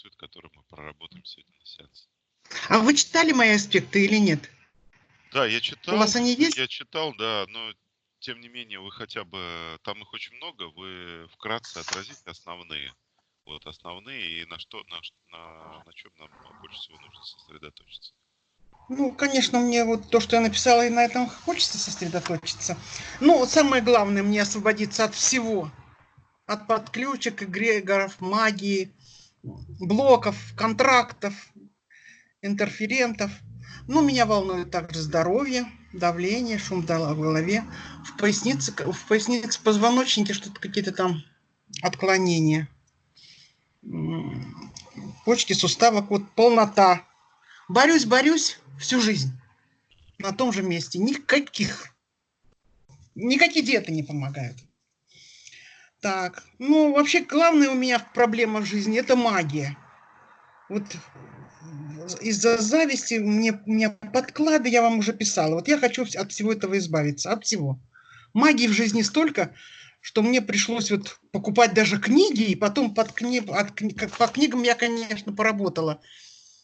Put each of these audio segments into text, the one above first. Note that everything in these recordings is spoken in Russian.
интересует, который мы проработаем сегодня на сеансе. А вы читали мои аспекты или нет? Да, У вас они есть? я читал, да, но тем не менее вы хотя бы, там их очень много, вы вкратце отразите основные. Вот основные и на чем нам больше всего нужно сосредоточиться. Ну, конечно, мне вот то, что я написала, и на этом хочется сосредоточиться. Ну, вот самое главное, мне освободиться от всего. От подключек, эгрегоров, магии, блоков, контрактов, интерферентов. Ну, меня волнует также здоровье, давление, шум в голове. В пояснице, в позвоночнике что-то какие-то там отклонения. Почки, суставок, вот полнота. Борюсь всю жизнь на том же месте. Никакие диеты не помогают. Так, ну, вообще, главная у меня проблема в жизни – это магия. Вот из-за зависти у меня подклады, я вам уже писала. Вот я хочу от всего этого избавиться, от всего. Магии в жизни столько, что мне пришлось вот покупать даже книги, и потом по книгам я, конечно, поработала.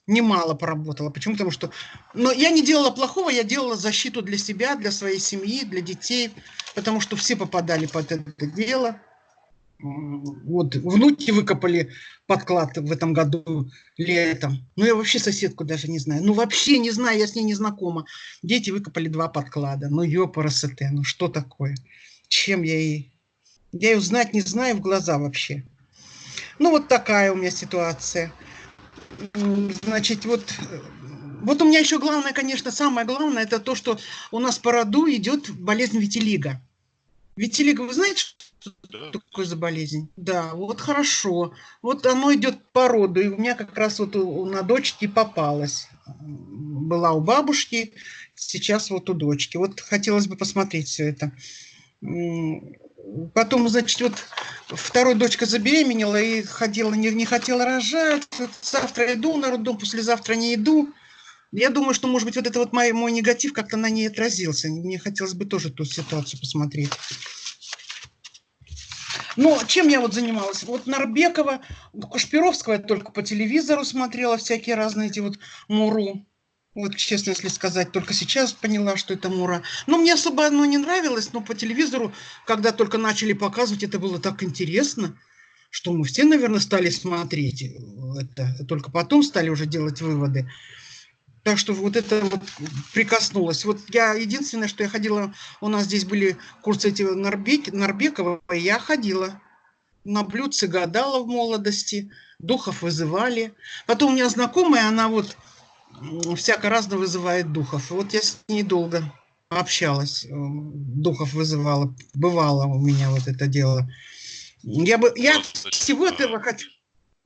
Немало поработала. Почему? Потому что... Но я не делала плохого, я делала защиту для себя, для своей семьи, для детей, потому что все попадали под это дело. Вот внуки выкопали подклад в этом году летом. Ну, я вообще соседку даже не знаю. Ну, вообще не знаю, я с ней не знакома. Дети выкопали 2 подклада. Ну, ёпарасоте, ну что такое? Чем я ей... Я ее знать не знаю в глаза вообще. Ну, вот такая у меня ситуация. Значит, вот у меня еще главное, конечно, самое главное, это то, что у нас по роду идет болезнь витилиго. Витилиго, вы знаете, что Да, такое за конечно. болезнь? Да, вот хорошо. Вот оно идет по роду, и у меня как раз вот на дочке попалось. Была у бабушки, сейчас вот у дочки. Вот хотелось бы посмотреть все это. Потом, значит, вот второй дочка забеременела и ходила, не хотела рожать. Вот завтра иду на роддом, послезавтра не иду. Я думаю, что, может быть, вот это вот мой негатив как-то на ней отразился. Мне хотелось бы тоже ту ситуацию посмотреть. Но чем я вот занималась? Вот Нарбекова, Кашпировского я только по телевизору смотрела, всякие разные эти вот Муру. Вот, честно, если сказать, только сейчас поняла, что это Мура. Но мне особо оно не нравилось, но по телевизору, когда только начали показывать, это было так интересно, что мы все, наверное, стали смотреть это. Только потом стали уже делать выводы. Так что вот это вот прикоснулось. Вот я единственное, что я ходила, у нас здесь были курсы эти Нарбекова, и я ходила. На блюдце гадала в молодости, духов вызывали. Потом у меня знакомая, она вот всяко разно вызывает духов. И вот я с ней долго общалась, духов вызывала. Бывало у меня вот это дело. Я Просто всего уточню, этого хочу.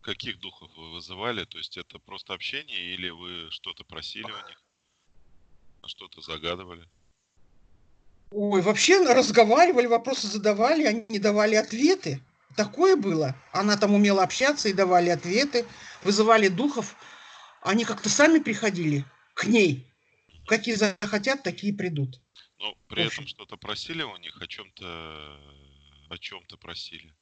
каких духов вы вызывали? То есть это просто общение или вы что-то просили у них, что-то загадывали? Ой, вообще разговаривали, вопросы задавали, они давали ответы. Такое было. Она там умела общаться и давали ответы, вызывали духов. Они как-то сами приходили к ней. Мгм. Какие захотят, такие придут. Но В при этом общем, что-то просили у них, о чем-то просили.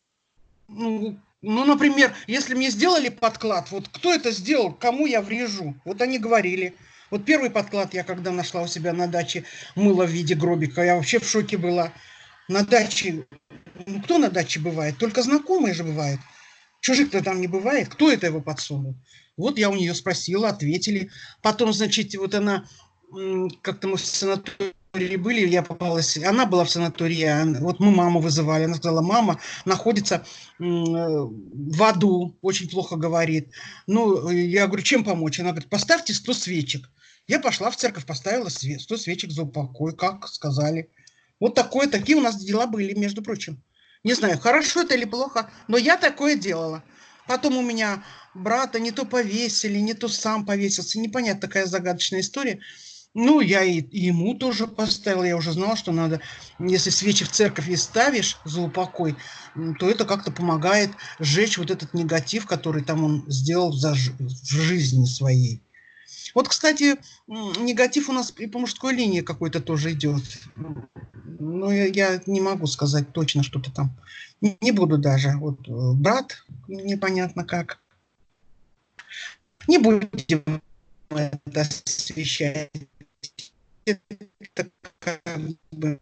ну, например, если мне сделали подклад, вот кто это сделал, кому я врежу? Вот они говорили. Вот первый подклад я когда нашла у себя на даче, мыло в виде гробика, я вообще в шоке была. На даче, ну кто на даче бывает? Только знакомые же бывают. Чужих-то там не бывает. Кто это его подсунул? Вот я у нее спросила, ответили. Потом, значит, вот она, как-то мы в санатории были, я попалась, она была в санатории, вот мы маму вызывали, она сказала, мама находится в аду, очень плохо говорит. Ну, я говорю, чем помочь? Она говорит, поставьте 100 свечек. Я пошла в церковь, поставила 100 свечек за упокой, как сказали. Вот такие у нас дела были, между прочим. Не знаю, хорошо это или плохо, но я такое делала. Потом у меня брата не то повесили, не то сам повесился. Непонятно, такая загадочная история. Ну, я и ему тоже поставила. Я уже знала, что надо, если свечи в церковь ставишь за упокой, то это как-то помогает сжечь вот этот негатив, который там он сделал в жизни своей. Вот, кстати, негатив у нас и по мужской линии какой-то тоже идет. Но я не могу сказать точно что-то там. Не буду даже. Вот брат, непонятно как. Не будем это освещать. Это как бы,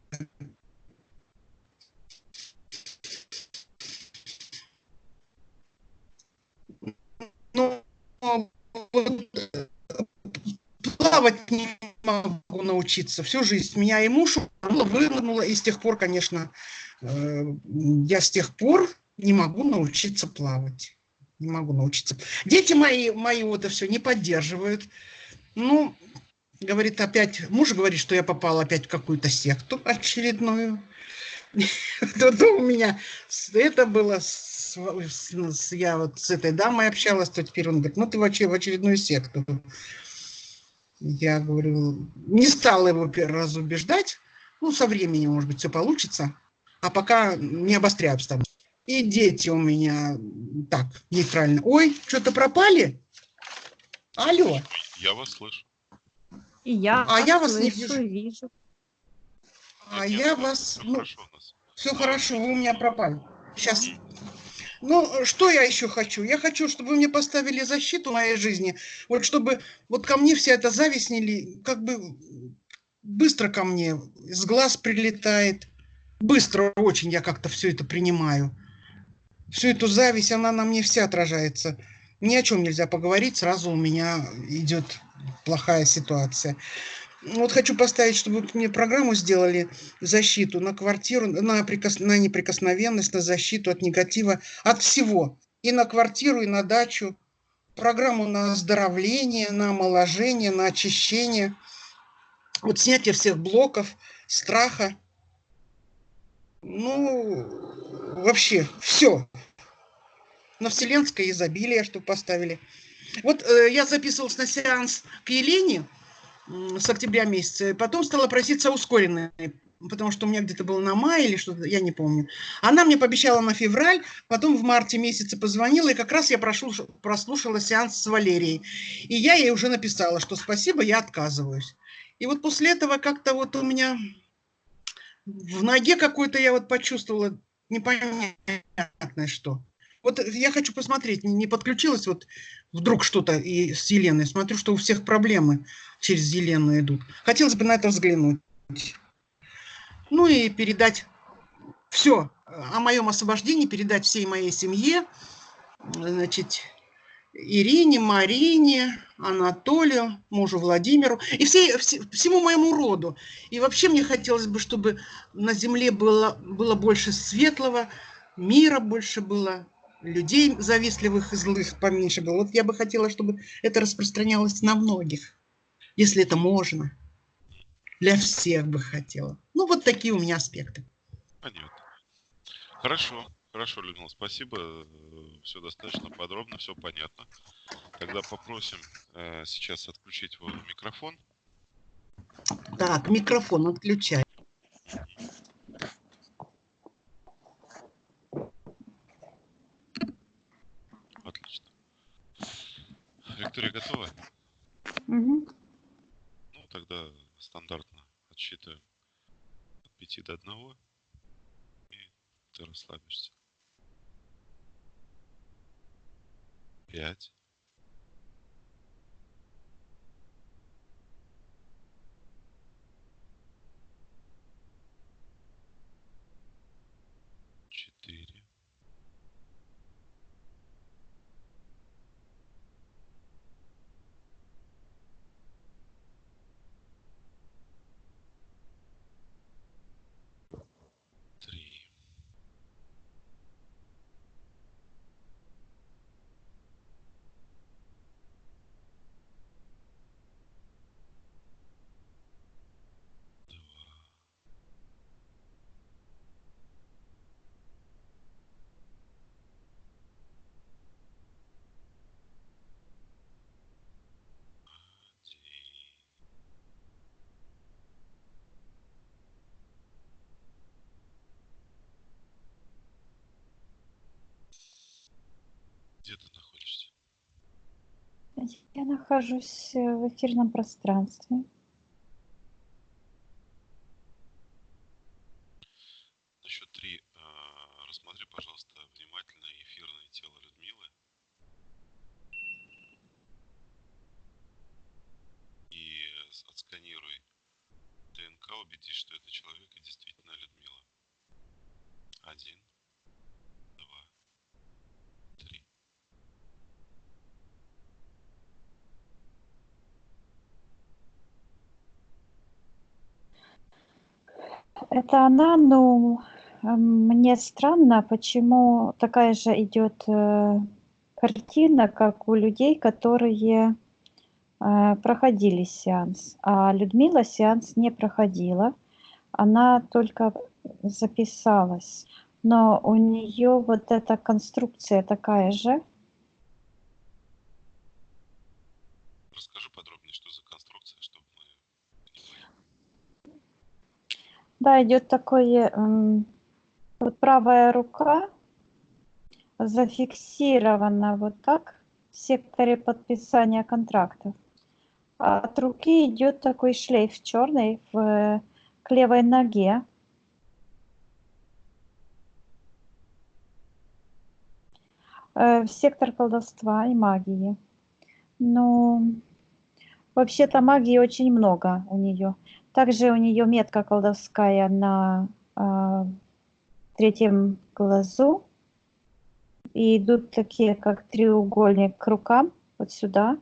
ну, вот плавать не могу научиться всю жизнь. Меня и муж выгнуло, и с тех пор, конечно, я с тех пор не могу научиться плавать. Не могу научиться. Дети мои вот это все не поддерживают. Ну, говорит, опять, муж говорит, что я попала опять в какую-то секту очередную. Это у меня, это было, я вот с этой дамой общалась, то теперь он говорит, ну ты вообще в очередную секту. Я говорю, не стала его первый раз убеждать. Ну, со временем, может быть, все получится. А пока не обостряю обстановку. И дети у меня так, нейтрально. Ой, что-то пропали? Алло, Я вас слышу. И я а я вас не слышу вижу. и вижу. А Нет, я все, вас, все ну, хорошо у нас. все А, хорошо, вы у меня пропали. Сейчас. м, Ну, что я еще хочу? Я хочу, чтобы вы мне поставили защиту в моей жизни. Вот чтобы вот ко мне вся эта зависть как бы быстро ко мне, с глаз прилетает. Быстро очень я как-то все это принимаю. Всю эту зависть, она на мне вся отражается. Ни о чем нельзя поговорить, сразу у меня идет плохая ситуация. Вот хочу поставить, чтобы вы мне программу сделали, защиту на квартиру, на неприкосновенность, на защиту от негатива, от всего. И на квартиру, и на дачу. Программу на оздоровление, на омоложение, на очищение. Вот снятие всех блоков, страха. Ну, вообще, все. На вселенское изобилие, что поставили. Вот я записывалась на сеанс к Елене с октября месяца, и потом стала проситься ускоренной, потому что у меня где-то было на май или что-то, я не помню. Она мне пообещала на февраль, потом в марте месяце позвонила, и как раз я прослушала сеанс с Валерией. И я ей уже написала, что спасибо, я отказываюсь. И вот после этого как-то вот у меня в ноге какой-то я вот почувствовала непонятное что. Вот я хочу посмотреть, не подключилась вот вдруг что-то и с Еленой. Смотрю, что у всех проблемы через Елену идут. Хотелось бы на это взглянуть. Ну и передать все о моем освобождении, передать всей моей семье, значит, Ирине, Марине, Анатолию, мужу Владимиру и всему моему роду. И вообще мне хотелось бы, чтобы на земле было больше светлого, мира больше было, людей завистливых и злых поменьше было. Вот я бы хотела, чтобы это распространялось на многих, если это можно. Для всех бы хотела. Ну, вот такие у меня аспекты. понятно. Хорошо, хорошо, Людмила, спасибо. Все достаточно подробно, все понятно. Тогда попросим сейчас отключить микрофон. Так, микрофон отключай. Отлично. Виктория готова? Мгм. Ну, тогда стандартно отсчитываем от 5 до 1, и ты расслабишься. 5, 4, 3, 2, Где ты находишься? Я нахожусь в эфирном пространстве. На счет 3 рассмотри, пожалуйста, внимательно эфирное тело Людмилы. убедись, что это человек и действительно Людмила. 1, 2, 3. Это она, но мне странно, почему такая же идет картина, как у людей, которые проходили сеанс. А Людмила сеанс не проходила, она только записалась. Но у нее вот эта конструкция такая же. Расскажи подробнее, что за конструкция, чтобы мы понимали. Да, идет такое, вот правая рука зафиксирована вот так в секторе подписания контрактов. А от руки идет такой шлейф черный к левой ноге. В сектор колдовства и магии. Но вообще-то магии очень много у нее. Также у нее метка колдовская на третьем глазу. И идут такие, как треугольник к рукам, вот сюда.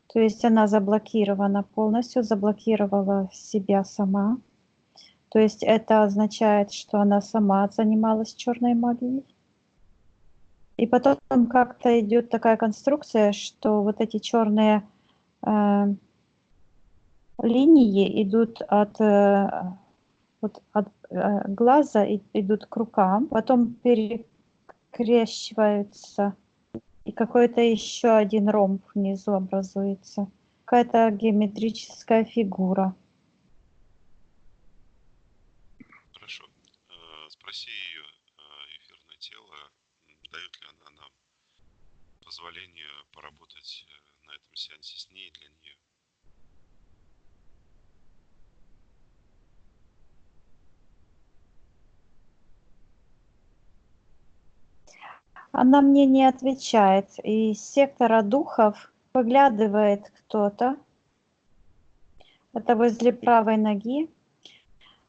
То есть она заблокирована полностью, заблокировала себя сама. То есть это означает, что она сама занималась черной магией. И потом как-то идет такая конструкция, что вот эти черные линии идут от глаза, идут к рукам, потом перекрещиваются, и какой-то еще один ромб внизу образуется. Какая-то геометрическая фигура. Хорошо. Спроси ее, эфирное тело, дает ли она нам позволение поработать на этом сеансе с ней для нее. Она мне не отвечает. Из сектора духов выглядывает кто-то. Это возле правой ноги.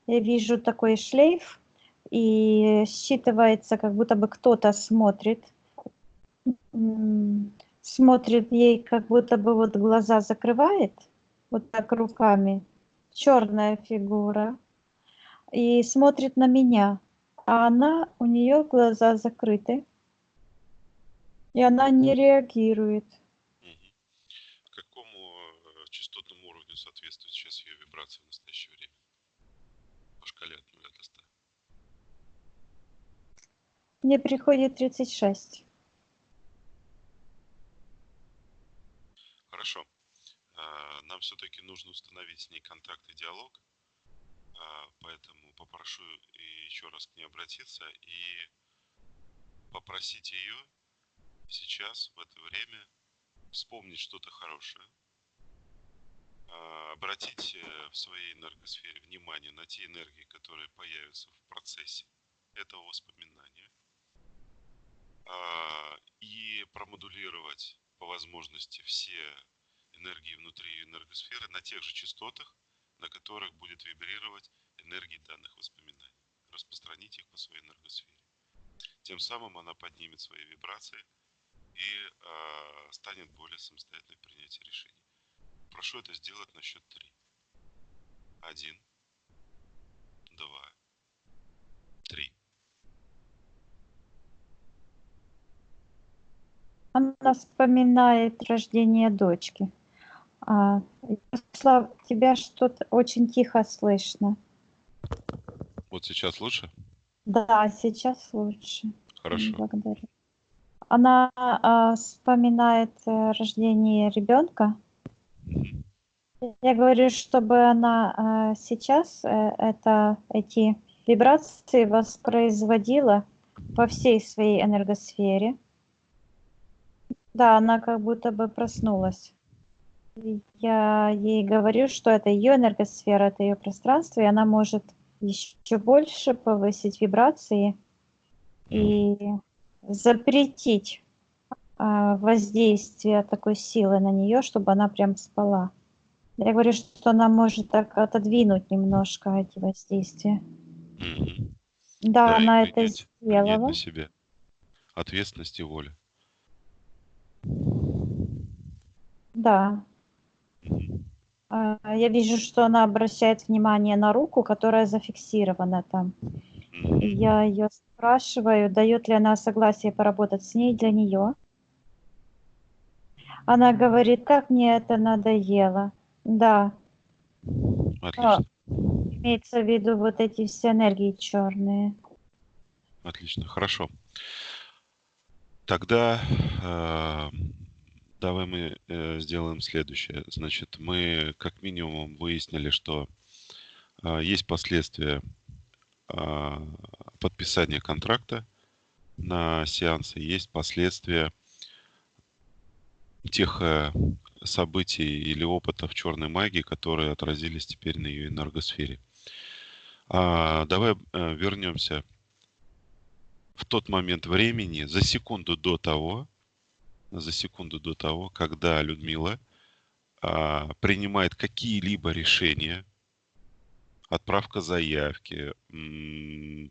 Я вижу такой шлейф, и считывается, как будто бы кто-то смотрит. Смотрит ей, как будто бы вот глаза закрывает, вот так руками. Черная фигура. И смотрит на меня. А она, у нее глаза закрыты. И она не реагирует. Угу. Какому частотному уровню соответствует сейчас ее вибрация в настоящее время? По шкале от 0 до 100. Мне приходит 36. Хорошо. Нам все-таки нужно установить с ней контакт и диалог. Поэтому попрошу еще раз к ней обратиться и попросить ее сейчас, в это время, вспомнить что-то хорошее, обратить в своей энергосфере внимание на те энергии, которые появятся в процессе этого воспоминания, и промодулировать по возможности все энергии внутри энергосферы на тех же частотах, на которых будет вибрировать энергии данных воспоминаний. Распространить их по своей энергосфере. Тем самым она поднимет свои вибрации и станет более самостоятельной в принятии решений. Прошу это сделать на счет 3. 1, 2, 3. Она вспоминает рождение дочки. Ярослав, тебя что-то очень тихо слышно. Вот сейчас лучше? Да, сейчас лучше. Хорошо. Благодарю. Она вспоминает рождение ребенка. Я говорю, чтобы она сейчас эти вибрации воспроизводила во всей своей энергосфере. Да, она как будто бы проснулась. Я ей говорю, что это ее энергосфера, это ее пространство, и она может еще больше повысить вибрации и запретить воздействие такой силы на нее, чтобы она прям спала. Я говорю, что она может так отодвинуть немножко эти воздействия. Мгм. Да, Да, и она это принять на сделала. себя ответственность и волю. Да. Мгм. Я вижу, что она обращает внимание на руку, которая зафиксирована там. И Мгм. я ее спрашиваю, дает ли она согласие поработать с ней для нее. Она говорит, как мне это надоело. Да, Отлично, имеется в виду вот эти все энергии черные. отлично, хорошо. Тогда давай мы сделаем следующее. Значит, мы как минимум выяснили, что есть последствия а, подписания контракта на сеансы, есть последствия тех событий или опытов черной магии, которые отразились теперь на ее энергосфере. Давай вернемся в тот момент времени, за секунду до того, когда Людмила принимает какие-либо решения, отправка заявки,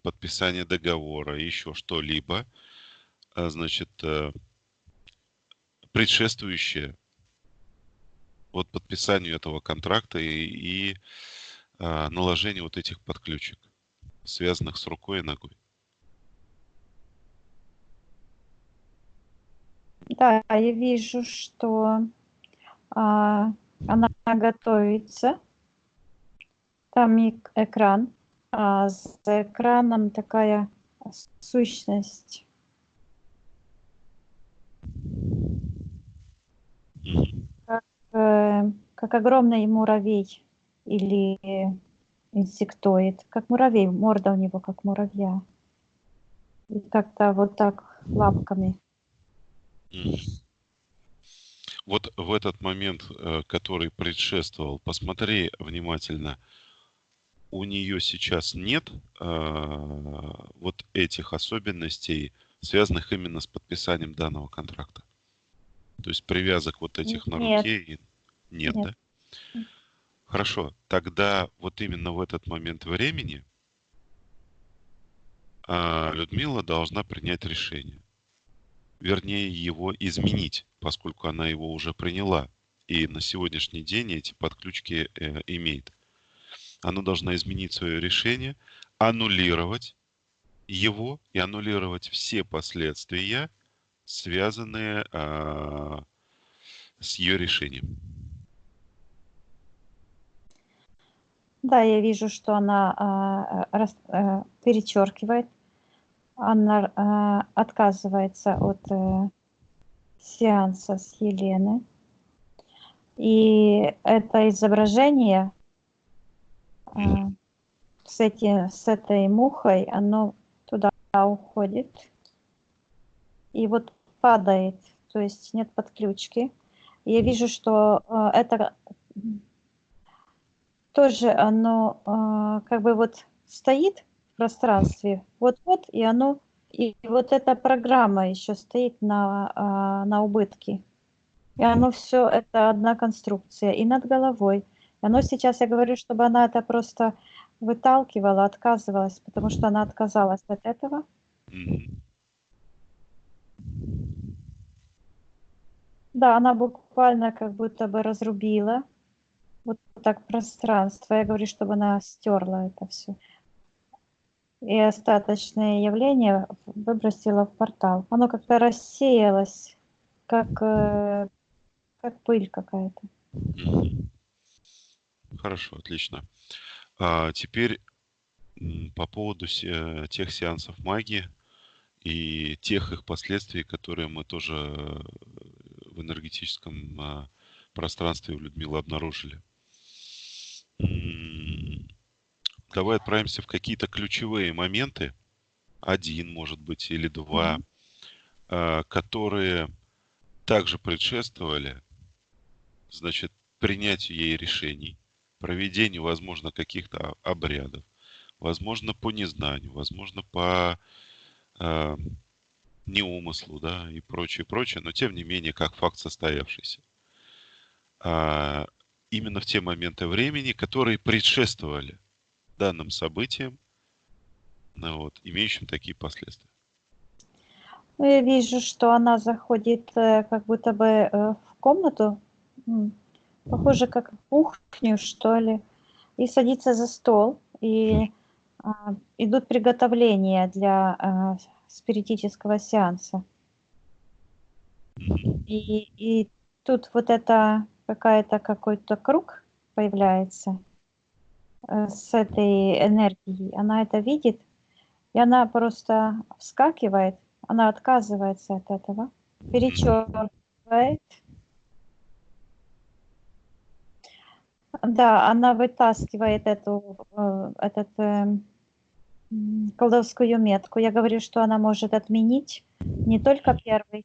подписание договора, еще что-либо, значит, предшествующее вот подписанию этого контракта и наложению вот этих подключек, связанных с рукой и ногой. Да, я вижу, что она готовится. Там экран, а за экраном такая сущность. Мгм. Как огромный муравей или инсектоид. Как муравей, морда у него как муравья. И как-то вот так лапками. Мгм. Вот в этот момент, который предшествовал, посмотри внимательно, у нее сейчас нет вот этих особенностей, связанных именно с подписанием данного контракта. То есть привязок вот этих на Нет, руке нет, нет. да? Хорошо, тогда вот именно в этот момент времени Людмила должна принять решение. Вернее, его изменить, поскольку она его уже приняла. И на сегодняшний день эти подключки имеет. Она должна изменить свое решение, аннулировать его и аннулировать все последствия, связанные с ее решением. Да, я вижу, что она перечеркивает. Она отказывается от сеанса с Еленой. И это изображение с этой мухой, оно туда уходит и вот падает, то есть нет подключки. Я вижу, что это тоже оно как бы вот стоит в пространстве, вот-вот, и оно, и вот эта программа еще стоит на убытке. И оно все, это одна конструкция, и над головой. И оно сейчас, я говорю, чтобы она это просто выталкивала, отказывалась, потому что она отказалась от этого. Мгм. Да, она буквально как будто бы разрубила вот так пространство. Я говорю, чтобы она стерла это все. И остаточные явления выбросила в портал. Оно как-то рассеялось, как пыль какая-то. Мгм. Хорошо, отлично. Теперь по поводу тех сеансов магии и тех их последствий, которые мы тоже в энергетическом пространстве у Людмилы обнаружили. Давай отправимся в какие-то ключевые моменты, один, может быть, или два, которые также предшествовали, значит, принятию ей решений, проведению, возможно, каких-то обрядов, возможно, по незнанию, возможно, по э, неумыслу, да, и прочее, прочее, но тем не менее, как факт состоявшийся. именно в те моменты времени, которые предшествовали данным событиям, ну, вот, имеющим такие последствия. Ну, я вижу, что она заходит как будто бы в комнату, похоже, как в кухню, что ли, и садится за стол, и идут приготовления для спиритического сеанса. Мгм. И тут вот это какой-то круг появляется с этой энергией. Она это видит, и она просто вскакивает, она отказывается от этого, перечеркивает. Да, она вытаскивает колдовскую метку. Я говорю, что она может отменить не только первый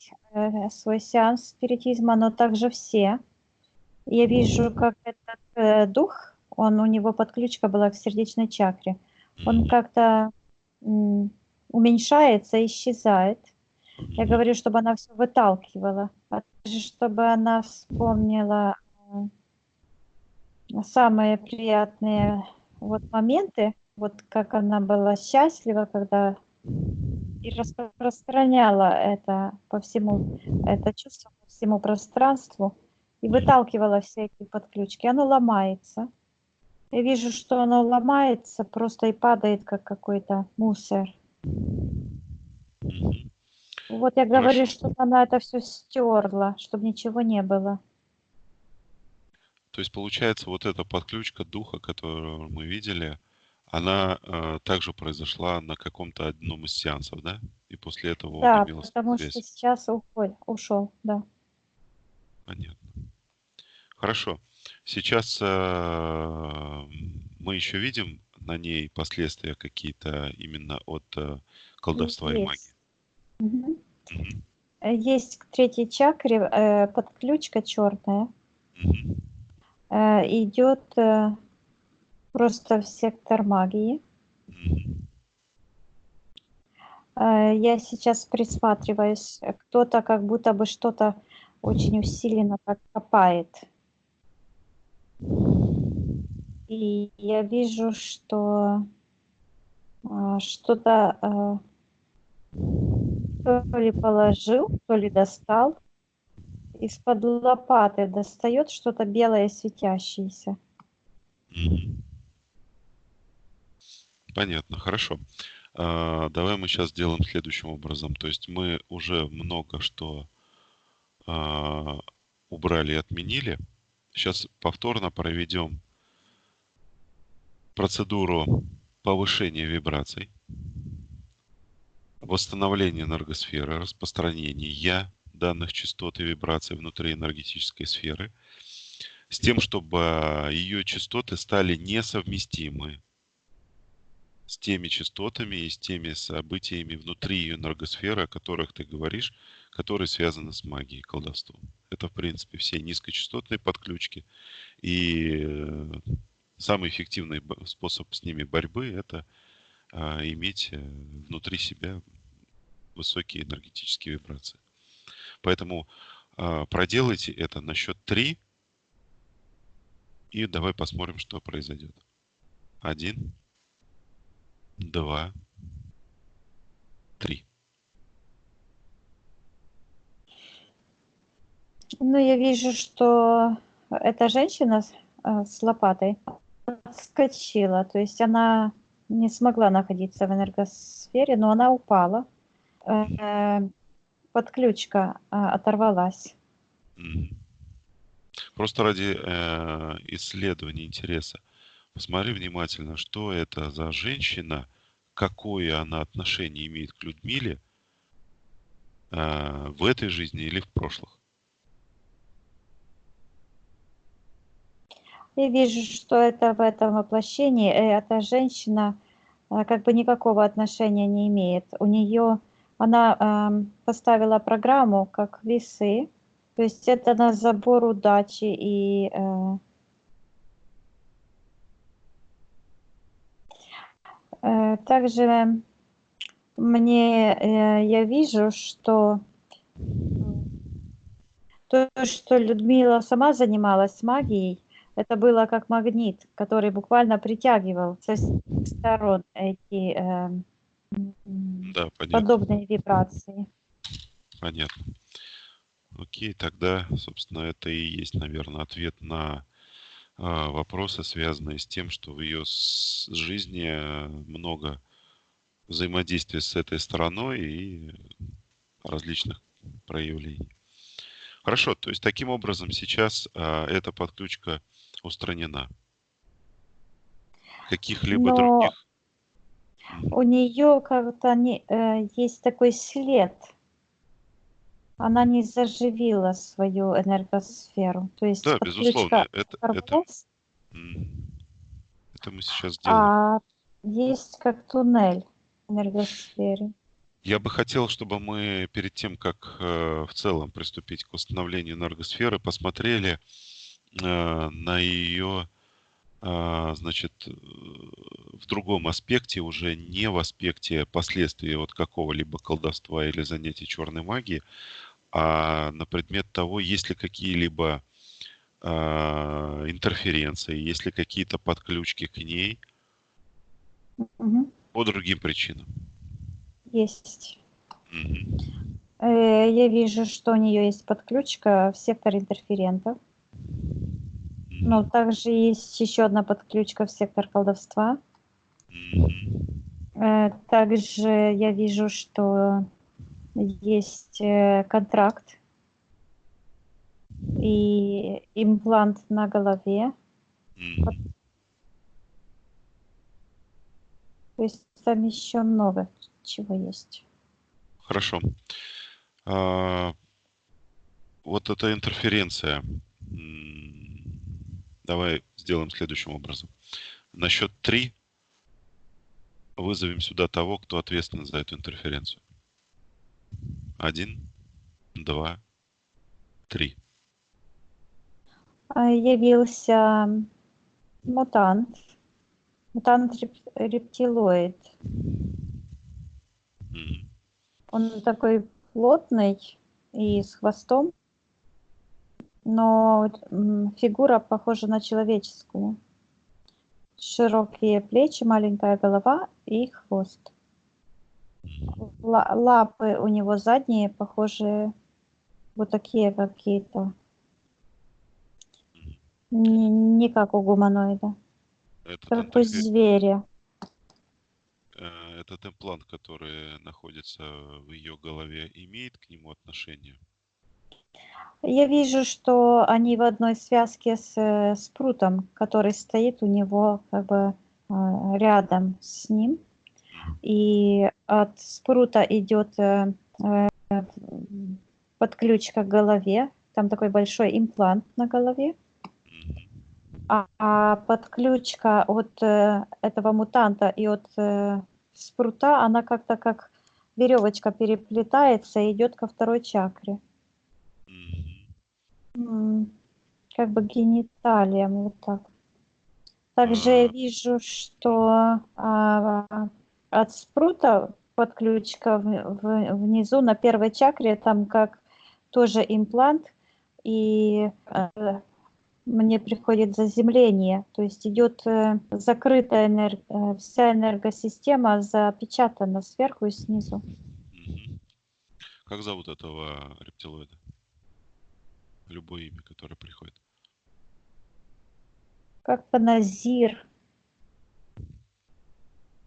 свой сеанс спиритизма, но также все. Я вижу, как этот дух, у него подключка была к сердечной чакре, он как-то уменьшается, исчезает. Я говорю, чтобы она все выталкивала, а также чтобы она вспомнила самые приятные вот моменты, вот как она была счастлива, когда и распространяла это это чувство по всему пространству и выталкивала все эти подключки. Оно ломается. Я вижу, что оно ломается просто и падает, как какой-то мусор. Мгм. Вот я Хорошо. говорю, чтобы она это все стерла, чтобы ничего не было. То есть получается, вот эта подключка духа, которую мы видели, она также произошла на каком-то одном из сеансов, да? И после этого он Да, имел потому что связь. сейчас ушел, да. Понятно. Хорошо. Сейчас мы еще видим на ней последствия какие-то именно от колдовства и магии. Есть. Мгм. Мгм. Есть к третьей чакре подключка черная. Мгм. Идет просто в сектор магии. Мгм. Я сейчас присматриваюсь. Кто-то как будто бы что-то очень усиленно так копает. И я вижу, что что-то то ли положил, то ли достал. Из-под лопаты достает что-то белое светящееся. Мгм. Понятно, хорошо. Давай мы сейчас сделаем следующим образом. То есть мы уже много что убрали и отменили. Сейчас повторно проведем процедуру повышения вибраций, восстановления энергосферы, распространения данных частот и вибраций внутри энергетической сферы, с тем, чтобы ее частоты стали несовместимы с теми частотами и с теми событиями внутри ее энергосферы, о которых ты говоришь, которые связаны с магией, колдовством. Это, в принципе, все низкочастотные подключки. И самый эффективный способ с ними борьбы – это иметь внутри себя высокие энергетические вибрации. Поэтому проделайте это на счет 3, и давай посмотрим, что произойдет. 1, 2, 3. Ну, я вижу, что эта женщина с лопатой отскочила. То есть она не смогла находиться в энергосфере, но она упала. Подключка оторвалась. Просто ради исследования интереса. Посмотри внимательно, что это за женщина, какое она отношение имеет к Людмиле в этой жизни или в прошлых. Я вижу, что это в этом воплощении эта женщина как бы никакого отношения не имеет. У нее она поставила программу как весы, то есть это на забор удачи и также я вижу, что то, что Людмила сама занималась магией, это было как магнит, который буквально притягивал со сторон эти Да, понятно. подобные вибрации. Понятно. Окей, тогда, собственно, это и есть, наверное, ответ на вопросы, связанные с тем, что в ее жизни много взаимодействия с этой стороной и различных проявлений. Хорошо, то есть таким образом сейчас эта подключка устранена. Каких-либо Но других... у нее как-то есть такой след. Она не заживила свою энергосферу. То есть Да, безусловно, подключка торгов, это мы сейчас сделаем. а есть как туннель в энергосфере. Я бы хотел, чтобы мы перед тем, как в целом приступить к восстановлению энергосферы, посмотрели на ее, значит, в другом аспекте, уже не в аспекте последствий от какого-либо колдовства или занятий черной магией, а на предмет того, есть ли какие-либо интерференции, есть ли какие-то подключки к ней Мгм. по другим причинам. Есть. Мгм. Я вижу, что у нее есть подключка в сектор интерферентов. Но Мгм. также есть еще одна подключка в сектор колдовства. Мгм. Также я вижу, что есть контракт и имплант на голове. Мгм. То есть там еще много чего есть. Хорошо. А, Вот эта интерференция. Давай сделаем следующим образом. На счет 3 вызовем сюда того, кто ответственен за эту интерференцию. 1, 2, 3. Явился мутант, мутант-рептилоид. Мгм. Он такой плотный и с хвостом, но фигура похожа на человеческую. Широкие плечи, маленькая голова и хвост. Лапы у него задние, похожие, вот такие какие-то. Не как у гуманоида, Этот, как у зверя. этот имплант, который находится в ее голове, имеет к нему отношение? Я вижу, что они в одной связке с спрутом, который стоит у него как бы рядом с ним. Мгм. И от спрута идет подключка к голове. Там такой большой имплант на голове. Мгм. А подключка от этого мутанта и от спрута, она как-то как веревочка переплетается и идет ко второй чакре. Мгм. М, Как бы гениталиям вот так. Также я А, вижу, что от спрута подключка внизу на первой чакре, там как тоже имплант, и мне приходит заземление, то есть идет закрытая вся энергосистема запечатана сверху и снизу. мгм. Как зовут этого рептилоида? Любое имя, которое приходит. Как-то Назир.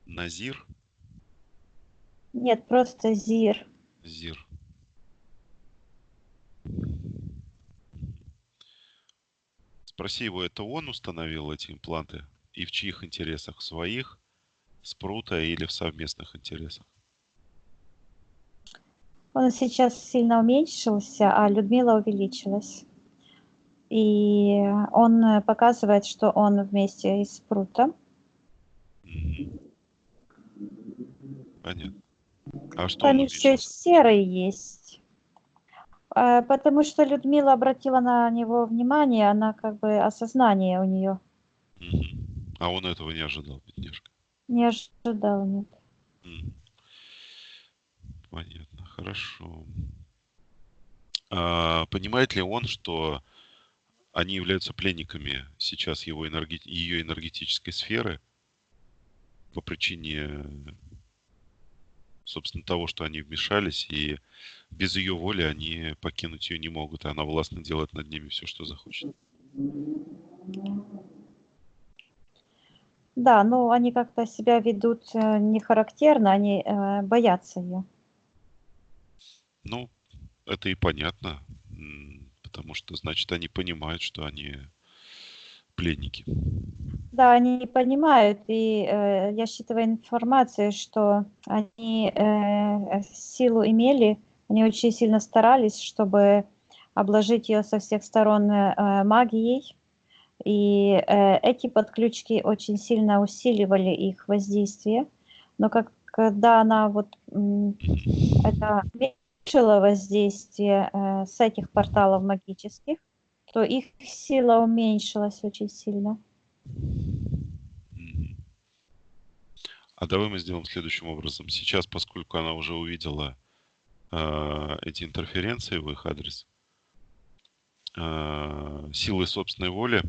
Назир? Нет, просто Зир. Зир. Спроси его, это он установил эти импланты? И в чьих интересах? В своих, Спрута или в совместных интересах? Он сейчас сильно уменьшился, а Людмила увеличилась. И он показывает, что он вместе из спрута. Мгм. Понятно. А что Там он еще уменьшился? серый есть. Потому что Людмила обратила на него внимание, она как бы осознание у нее Мгм. А он этого не ожидал, бедняжка. не ожидала. Нет. Мгм. Понятно, хорошо. Понимает ли он, что они являются пленниками сейчас ее энергетической сферы по причине, собственно, того, что они вмешались, и без ее воли они покинуть ее не могут, и она властно делает над ними все, что захочет. Да, ну они как-то себя ведут не характерно, они боятся ее. Ну, это и понятно, потому что, значит, они понимают, что они пленники. Да, они не понимают, и я считываю информацию, что они силу имели, они очень сильно старались, чтобы обложить ее со всех сторон магией, и эти подключки очень сильно усиливали их воздействие, но когда она вот это уменьшила воздействие с этих порталов магических, то их сила уменьшилась очень сильно. Мгм. А давай мы сделаем следующим образом. Сейчас, поскольку она уже увидела эти интерференции в их адрес, силой собственной воли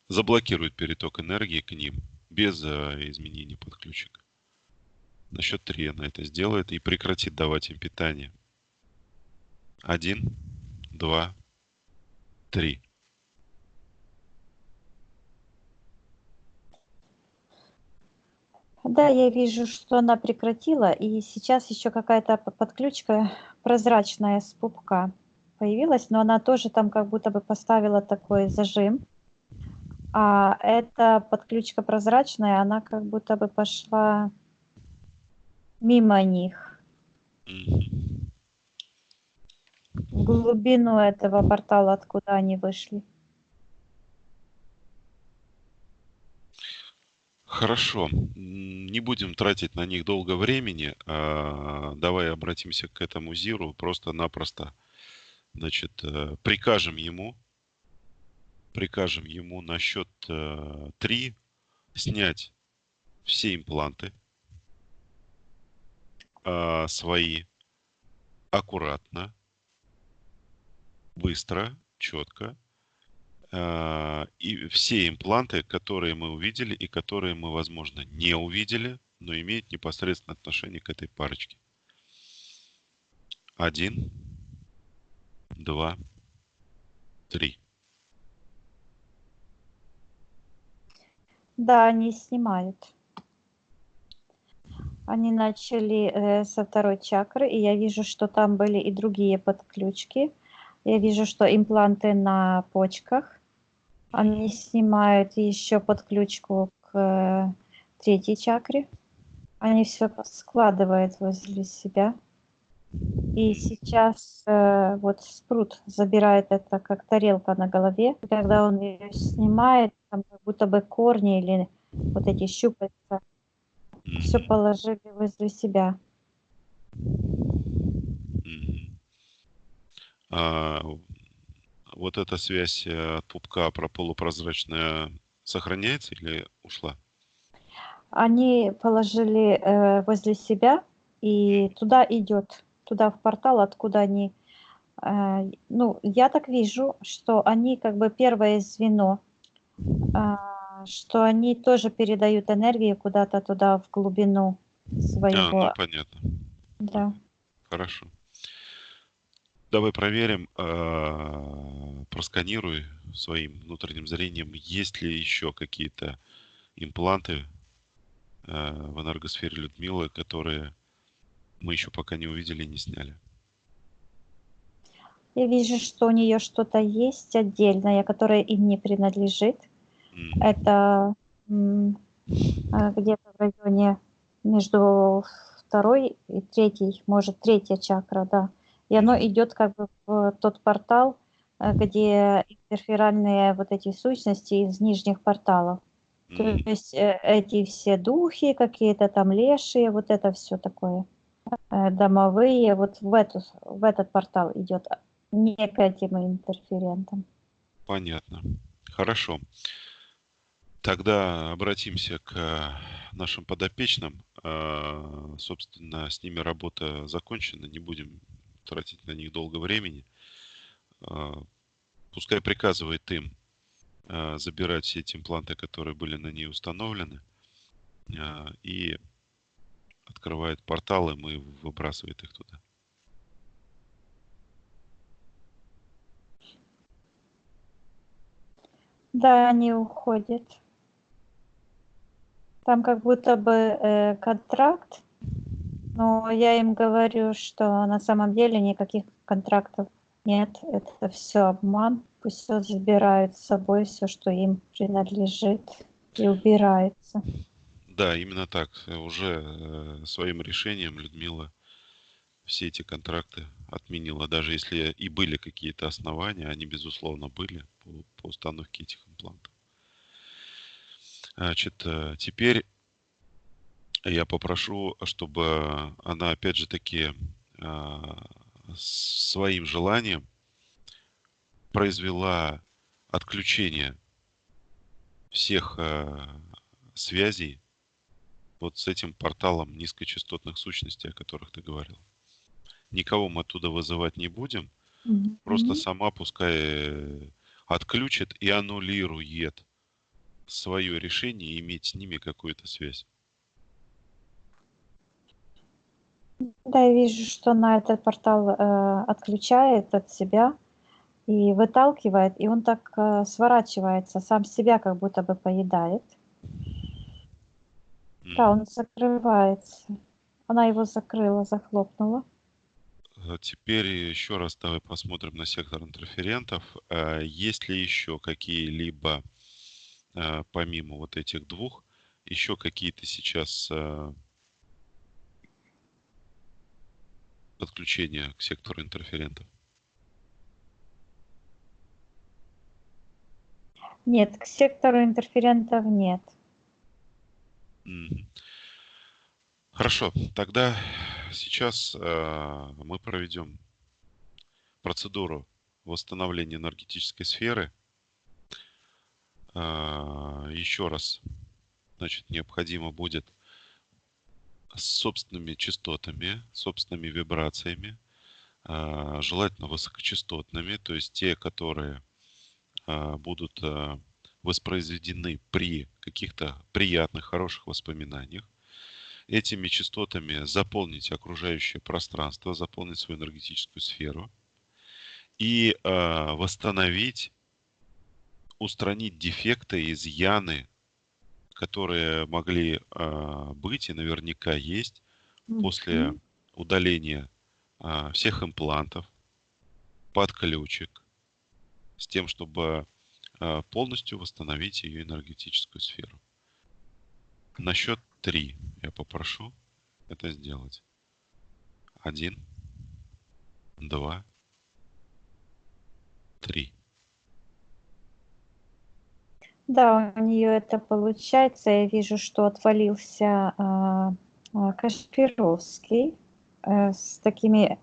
заблокирует переток энергии к ним без изменения подключек. На счет 3 она это сделает и прекратит давать им питание. 1, 2, 3. Да, я вижу, что она прекратила, и сейчас еще какая-то подключка прозрачная с пупка появилась, но она тоже там как будто бы поставила такой зажим. А эта подключка прозрачная, она как будто бы пошла мимо них, Мгм. в глубину этого портала, откуда они вышли. Хорошо. Не будем тратить на них долго времени. Давай обратимся к этому Зиру просто-напросто. Значит, прикажем ему на счет 3 снять все импланты свои аккуратно, быстро, четко. И все импланты, которые мы увидели и которые мы, возможно, не увидели, но имеют непосредственное отношение к этой парочке. 1, 2, 3. Да, они снимают. Они начали со второй чакры, и я вижу, что там были и другие подключки. Я вижу, что импланты на почках. Они снимают еще подключку к третьей чакре. Они все складывают возле себя. И сейчас вот спрут забирает это как тарелка на голове. Когда он ее снимает, там как будто бы корни или вот эти щупальца все Мгм. положили возле себя. Мгм. А, вот эта связь от пупка про полупрозрачная сохраняется или ушла? Они положили возле себя, и туда идет, туда в портал, откуда они. Ну, я так вижу, что они как бы первое звено, что они тоже передают энергию куда-то туда в глубину Ну своего. понятно. Да. Хорошо. Давай проверим, просканируй своим внутренним зрением, есть ли еще какие-то импланты в энергосфере Людмилы, которые мы еще пока не увидели и не сняли. Я вижу, что у нее что-то есть отдельное, которое им не принадлежит. Мгм. Это где-то в районе между второй и третьей, может, третья чакра, да. И оно идет как бы в тот портал, где интерферальные вот эти сущности из нижних порталов. То Мгм. есть эти все духи какие-то там лешие, вот это все такое, домовые, вот в этот портал идет, не к этим интерферентам. Понятно. Хорошо. Тогда обратимся к нашим подопечным. Собственно, с ними работа закончена, не будем тратить на них долго времени. А, Пускай приказывает им забирать все эти импланты, которые были на ней установлены, и открывает портал им и выбрасывает их туда. Да, они уходят. Там как будто бы контракт, но я им говорю, что на самом деле никаких контрактов нет. Это все обман. Пусть все забирают с собой, все, что им принадлежит, и убирается. Да, именно так. Уже своим решением Людмила все эти контракты отменила. Даже если и были какие-то основания, они, безусловно, были по установке этих имплантов. Значит, теперь я попрошу, чтобы она, опять же таки, своим желанием произвела отключение всех связей вот с этим порталом низкочастотных сущностей, о которых ты говорил. Никого мы оттуда вызывать не будем, просто сама пускай отключит и аннулирует свое решение иметь с ними какую-то связь. Да, я вижу, что она этот портал отключает от себя и выталкивает, и он так сворачивается, сам себя как будто бы поедает. Да, он закрывается. Она его закрыла, захлопнула. Теперь еще раз давай посмотрим на сектор интерферентов. Есть ли еще какие-либо, помимо вот этих двух, еще какие-то сейчас подключения к сектору интерферентов? Нет, к сектору интерферентов нет. Хорошо, тогда сейчас мы проведем процедуру восстановления энергетической сферы. Еще раз, значит, необходимо будет с собственными частотами, собственными вибрациями, желательно высокочастотными, то есть те, которые будут воспроизведены при каких-то приятных, хороших воспоминаниях. Этими частотами заполнить окружающее пространство, заполнить свою энергетическую сферу и восстановить, устранить дефекты, изъяны, которые могли быть и наверняка есть после удаления всех имплантов, подключек, с тем, чтобы полностью восстановить ее энергетическую сферу. На счет 3 я попрошу это сделать. 1, 2, 3. Да, у нее это получается. Я вижу, что отвалился Кашпировский с такими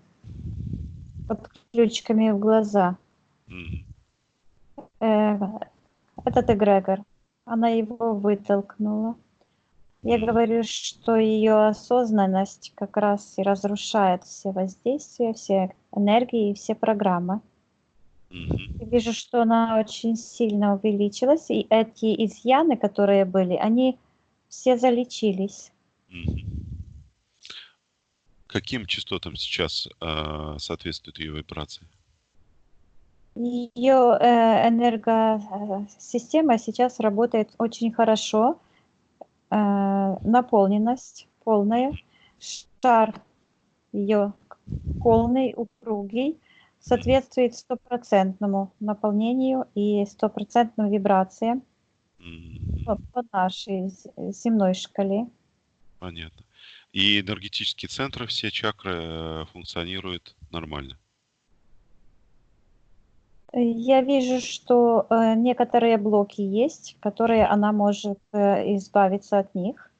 подключками в глаза. Этот эгрегор. Она его вытолкнула. Я говорю, что ее осознанность как раз и разрушает все воздействия, все энергии и все программы. Я вижу, что она очень сильно увеличилась, и эти изъяны, которые были, они все залечились. Каким частотам сейчас соответствует ее вибрация? Ее энергосистема сейчас работает очень хорошо. Наполненность полная. Шар ее полный, упругий, соответствует стопроцентному наполнению и стопроцентным вибрациям по нашей земной шкале. Понятно. И энергетические центры, все чакры функционируют нормально? Я вижу, что некоторые блоки есть, которые она может избавиться от них.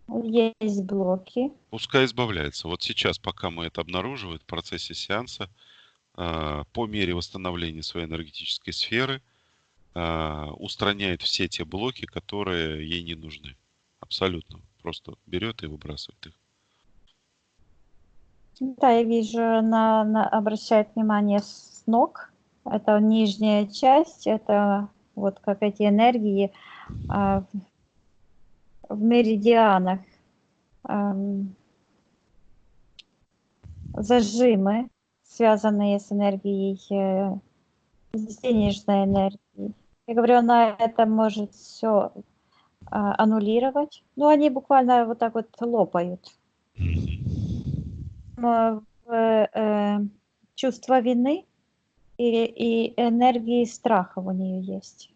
Есть блоки. Пускай избавляется. Вот сейчас, пока мы это обнаруживаем в процессе сеанса, по мере восстановления своей энергетической сферы, устраняет все те блоки, которые ей не нужны. Абсолютно. Просто берет и выбрасывает их. Да, я вижу, она обращает внимание с ног Это нижняя часть, это вот как эти энергии в меридианах, зажимы, связанные с энергией, с денежной энергией. Я говорю, она это может все аннулировать. Ну, они буквально вот так вот лопают. Чувство вины и энергии страха у нее есть.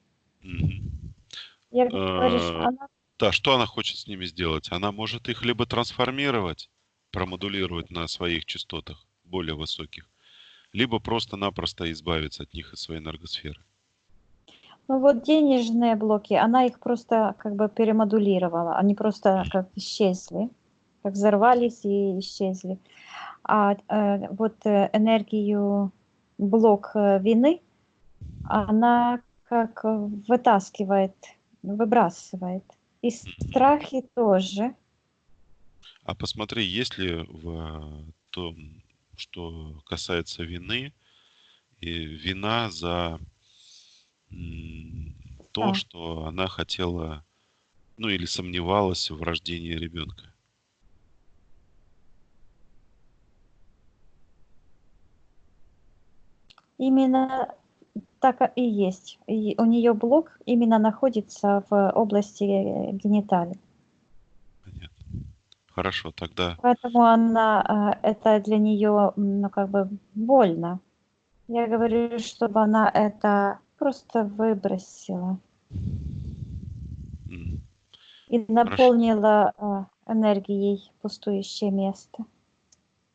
Я говорю, что она... Да, что она хочет с ними сделать? Она может их либо трансформировать, промодулировать на своих частотах, более высоких, либо просто-напросто избавиться от них из своей энергосферы. Ну вот денежные блоки, она их просто как бы перемодулировала. Они просто как исчезли, как взорвались и исчезли. А вот энергию блок вины, она как вытаскивает, выбрасывает. И страхи тоже. А посмотри, есть ли в том, что касается вины, и вина за то, что она хотела, ну или сомневалась в рождении ребенка. Именно так и есть. И у нее блок именно находится в области гениталий. Понятно. Хорошо, тогда... Поэтому она, это для нее, ну, как бы больно. Я говорю, чтобы она это просто выбросила. И наполнила энергией пустующее место.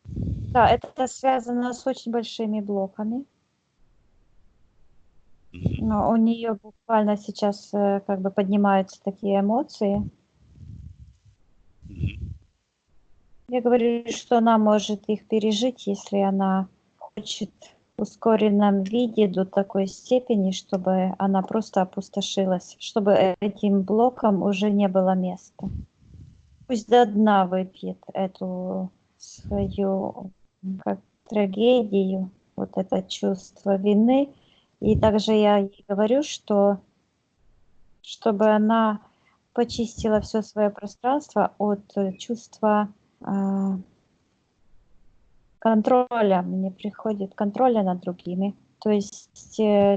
Да, это связано с очень большими блоками. Но у нее буквально сейчас как бы поднимаются такие эмоции. Я говорю, что она может их пережить, если она хочет в ускоренном виде до такой степени, чтобы она просто опустошилась, чтобы этим блокам уже не было места. Пусть до дна выпьет эту свою как трагедию, вот это чувство вины. И также я ей говорю, что чтобы она почистила все свое пространство от чувства контроля. Мне приходит контроля над другими. То есть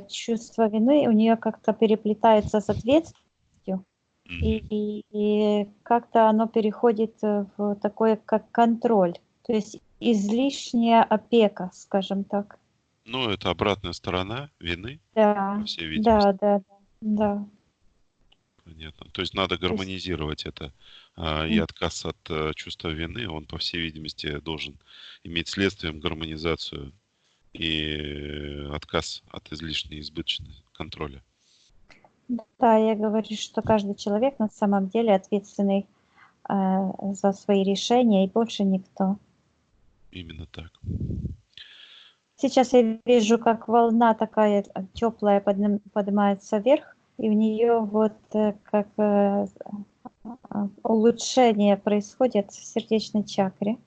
чувство вины у нее как-то переплетается с ответственностью. И как-то оно переходит в такое, как контроль. То есть излишняя опека, скажем так. Ну, это обратная сторона вины, Да, по всей видимости. да. Понятно. То есть надо гармонизировать это. И отказ от чувства вины, он, по всей видимости, должен иметь следствием гармонизацию и отказ от излишней избыточного контроля. Да, я говорю, что каждый человек на самом деле ответственный за свои решения, и больше никто. Именно так. Сейчас я вижу, как волна такая теплая поднимается вверх, и у нее вот как улучшение происходит в сердечной чакре.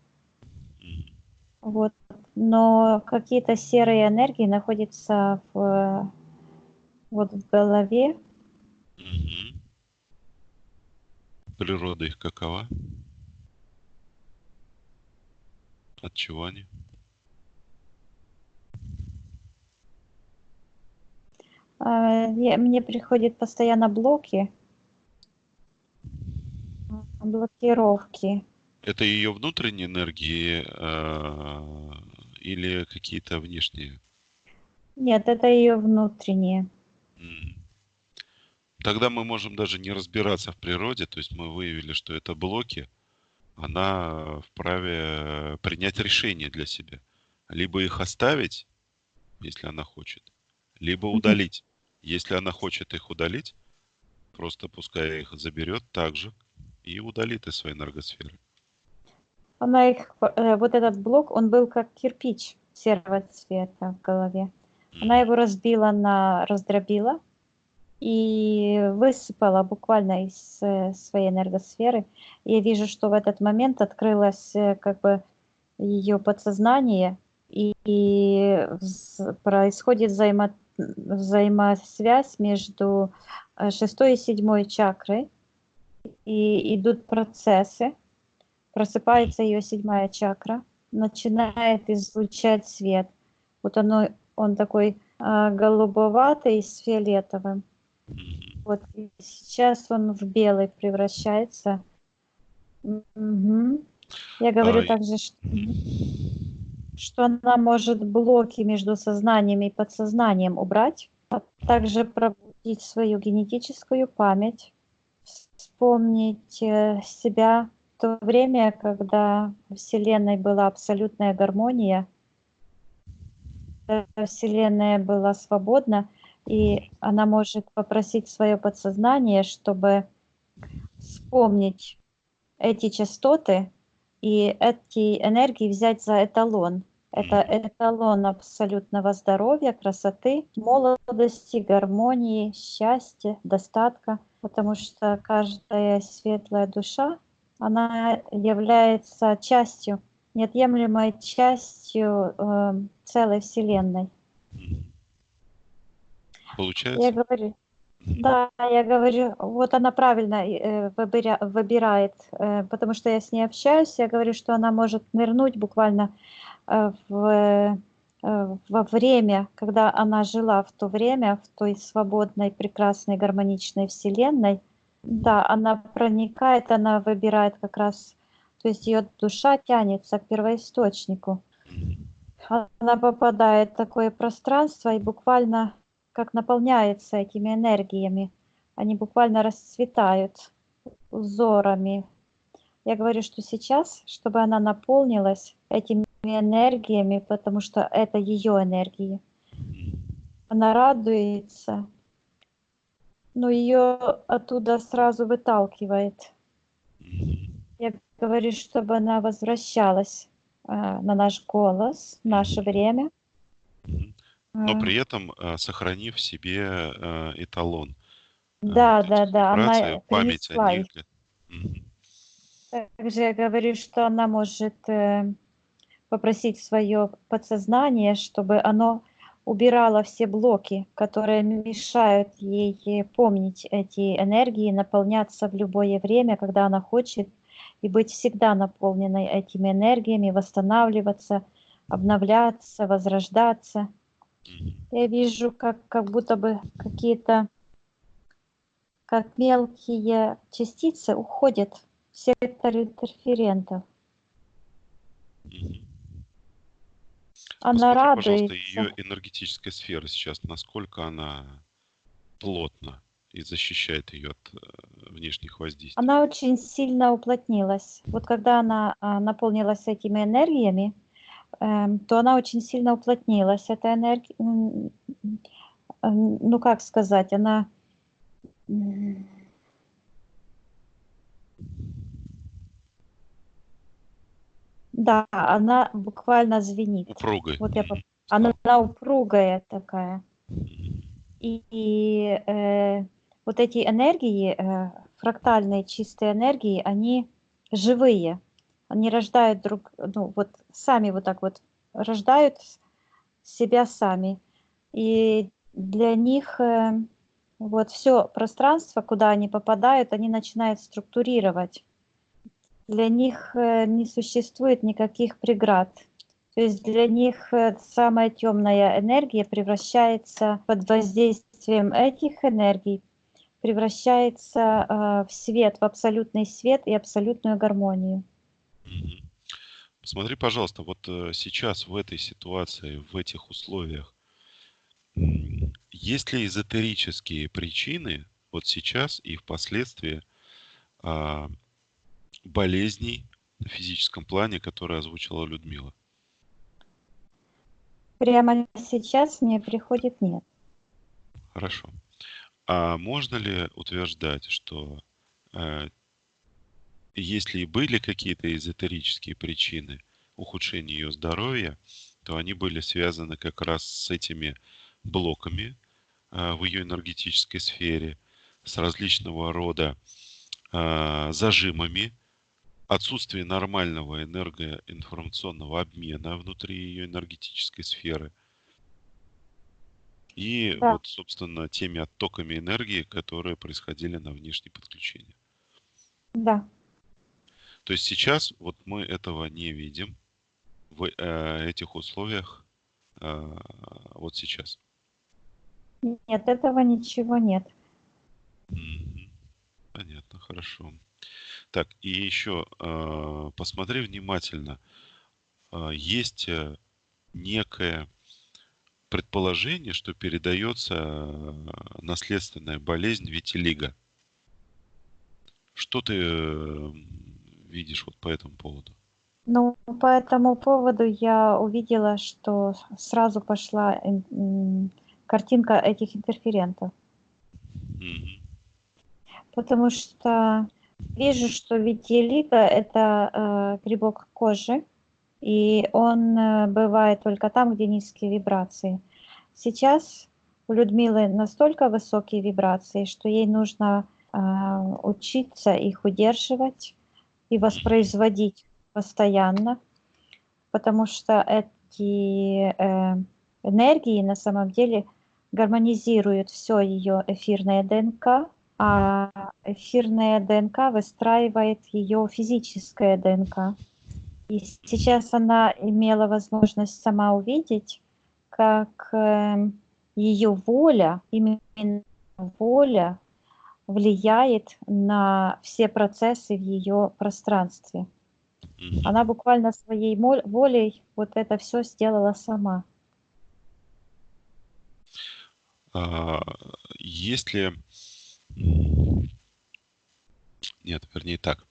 Вот. Но какие-то серые энергии находятся вот в голове. Природа их какова? От чего они? Мне приходят постоянно блокировки. Это ее внутренние энергии или какие-то внешние? Нет, это ее внутренние. Тогда мы можем даже не разбираться в природе, то есть мы выявили, что это блоки, она вправе принять решение для себя. Либо их оставить, если она хочет, либо удалить. Если она хочет их удалить, просто пускай их заберет также и удалит из своей энергосферы. Она их, вот этот блок, он был как кирпич серого цвета в голове. Она его раздробила и высыпала буквально из своей энергосферы. И я вижу, что в этот момент открылось как бы ее подсознание, происходит взаимосвязь между 6 и 7 чакрой, и идут процессы. Просыпается ее 7 чакра, начинает излучать свет. Вот он такой голубоватый с фиолетовым. Вот и сейчас он в белый превращается. Мгм. Я говорю А, также, что она может блоки между сознанием и подсознанием убрать, а также пробудить свою генетическую память, вспомнить себя в то время, когда в Вселенной была абсолютная гармония, Вселенная была свободна, и она может попросить свое подсознание, чтобы вспомнить эти частоты и эти энергии взять за эталон. Это эталон абсолютного здоровья, красоты, молодости, гармонии, счастья, достатка, потому что каждая светлая душа, она является частью, неотъемлемой частью целой Вселенной. Я получается? говорю, да, я говорю, вот она правильно выбирает, потому что я с ней общаюсь, я говорю, что она может нырнуть буквально во время, когда она жила в то время, в той свободной, прекрасной, гармоничной вселенной. Да, она проникает, она выбирает как раз, то есть ее душа тянется к первоисточнику. Она попадает в такое пространство и буквально как наполняется этими энергиями. Они буквально расцветают узорами. Я говорю, что сейчас, чтобы она наполнилась этими энергиями, потому что это ее энергии, она радуется, но ее оттуда сразу выталкивает. Я говорю, чтобы она возвращалась на наш голос, в наше время. Но при этом сохранив в себе эталон. Да, Вот эти она вибрации, память о принесла них. их. Также я говорю, что она может попросить свое подсознание, чтобы оно убирало все блоки, которые мешают ей помнить эти энергии, наполняться в любое время, когда она хочет, и быть всегда наполненной этими энергиями, восстанавливаться, обновляться, возрождаться. Я вижу, как будто бы какие-то, как мелкие частицы уходят в сектор интерферентов. Она Посмотри, пожалуйста, радуется. ее энергетическая сфера сейчас, насколько она плотна и защищает ее от внешних воздействий. Она очень сильно уплотнилась. Вот когда она наполнилась этими энергиями, то она очень сильно уплотнилась. Эта энергия, ну как сказать, она... Да, она буквально звенит. Упругой. Вот она упругая такая. И вот эти энергии, фрактальные чистые энергии, они живые. Они рождают сами вот так вот рождают себя сами. И для них вот все пространство, куда они попадают, они начинают структурировать. Для них не существует никаких преград. То есть для них самая темная энергия превращается под воздействием этих энергий, превращается в свет, в абсолютный свет и абсолютную гармонию. Посмотри, пожалуйста, вот сейчас в этой ситуации, в этих условиях, есть ли эзотерические причины вот сейчас и впоследствии болезней на физическом плане, которые озвучила Людмила? Прямо сейчас мне приходит нет. Хорошо. А можно ли утверждать, что если и были какие-то эзотерические причины ухудшения ее здоровья, то они были связаны как раз с этими блоками в ее энергетической сфере, с различного рода зажимами отсутствие нормального энергоинформационного обмена внутри ее энергетической сферы и Да, вот, собственно, теми оттоками энергии, которые происходили на внешние подключения. да. То есть сейчас вот мы этого не видим в этих условиях вот сейчас. Нет, этого ничего нет. Мгм. Понятно, хорошо. Так, и еще посмотри внимательно. Есть некое предположение, что передается наследственная болезнь витилиго. Что ты видишь вот по этому поводу? Ну, по этому поводу я увидела, что сразу пошла картинка этих интерферентов. Мгм. Потому что вижу, что витилиго – это грибок кожи, и он бывает только там, где низкие вибрации. Сейчас у Людмилы настолько высокие вибрации, что ей нужно учиться их удерживать и воспроизводить постоянно, потому что эти энергии на самом деле гармонизируют все ее эфирное ДНК, а эфирная ДНК выстраивает ее физическое ДНК. И сейчас она имела возможность сама увидеть, как ее воля, именно воля, влияет на все процессы в ее пространстве. Мгм. Она буквально своей волей вот это все сделала сама. А, Если... Нет, вернее так.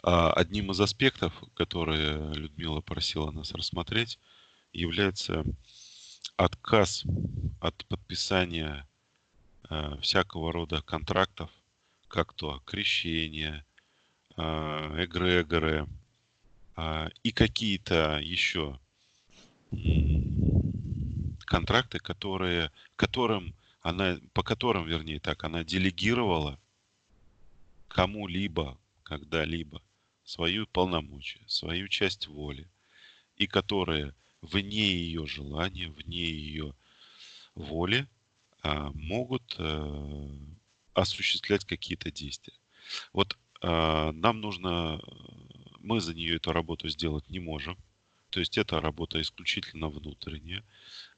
Одним из аспектов, которые Людмила просила нас рассмотреть, является отказ от подписания всякого рода контрактов, как то крещение, эгрегоры и какие-то еще контракты, по которым, вернее так, она делегировала кому-либо, когда-либо свою полномочия, свою часть воли, и которые вне ее желания, вне ее воли могут осуществлять какие-то действия. Вот нам нужно, мы за нее эту работу сделать не можем. То есть это работа исключительно внутренняя.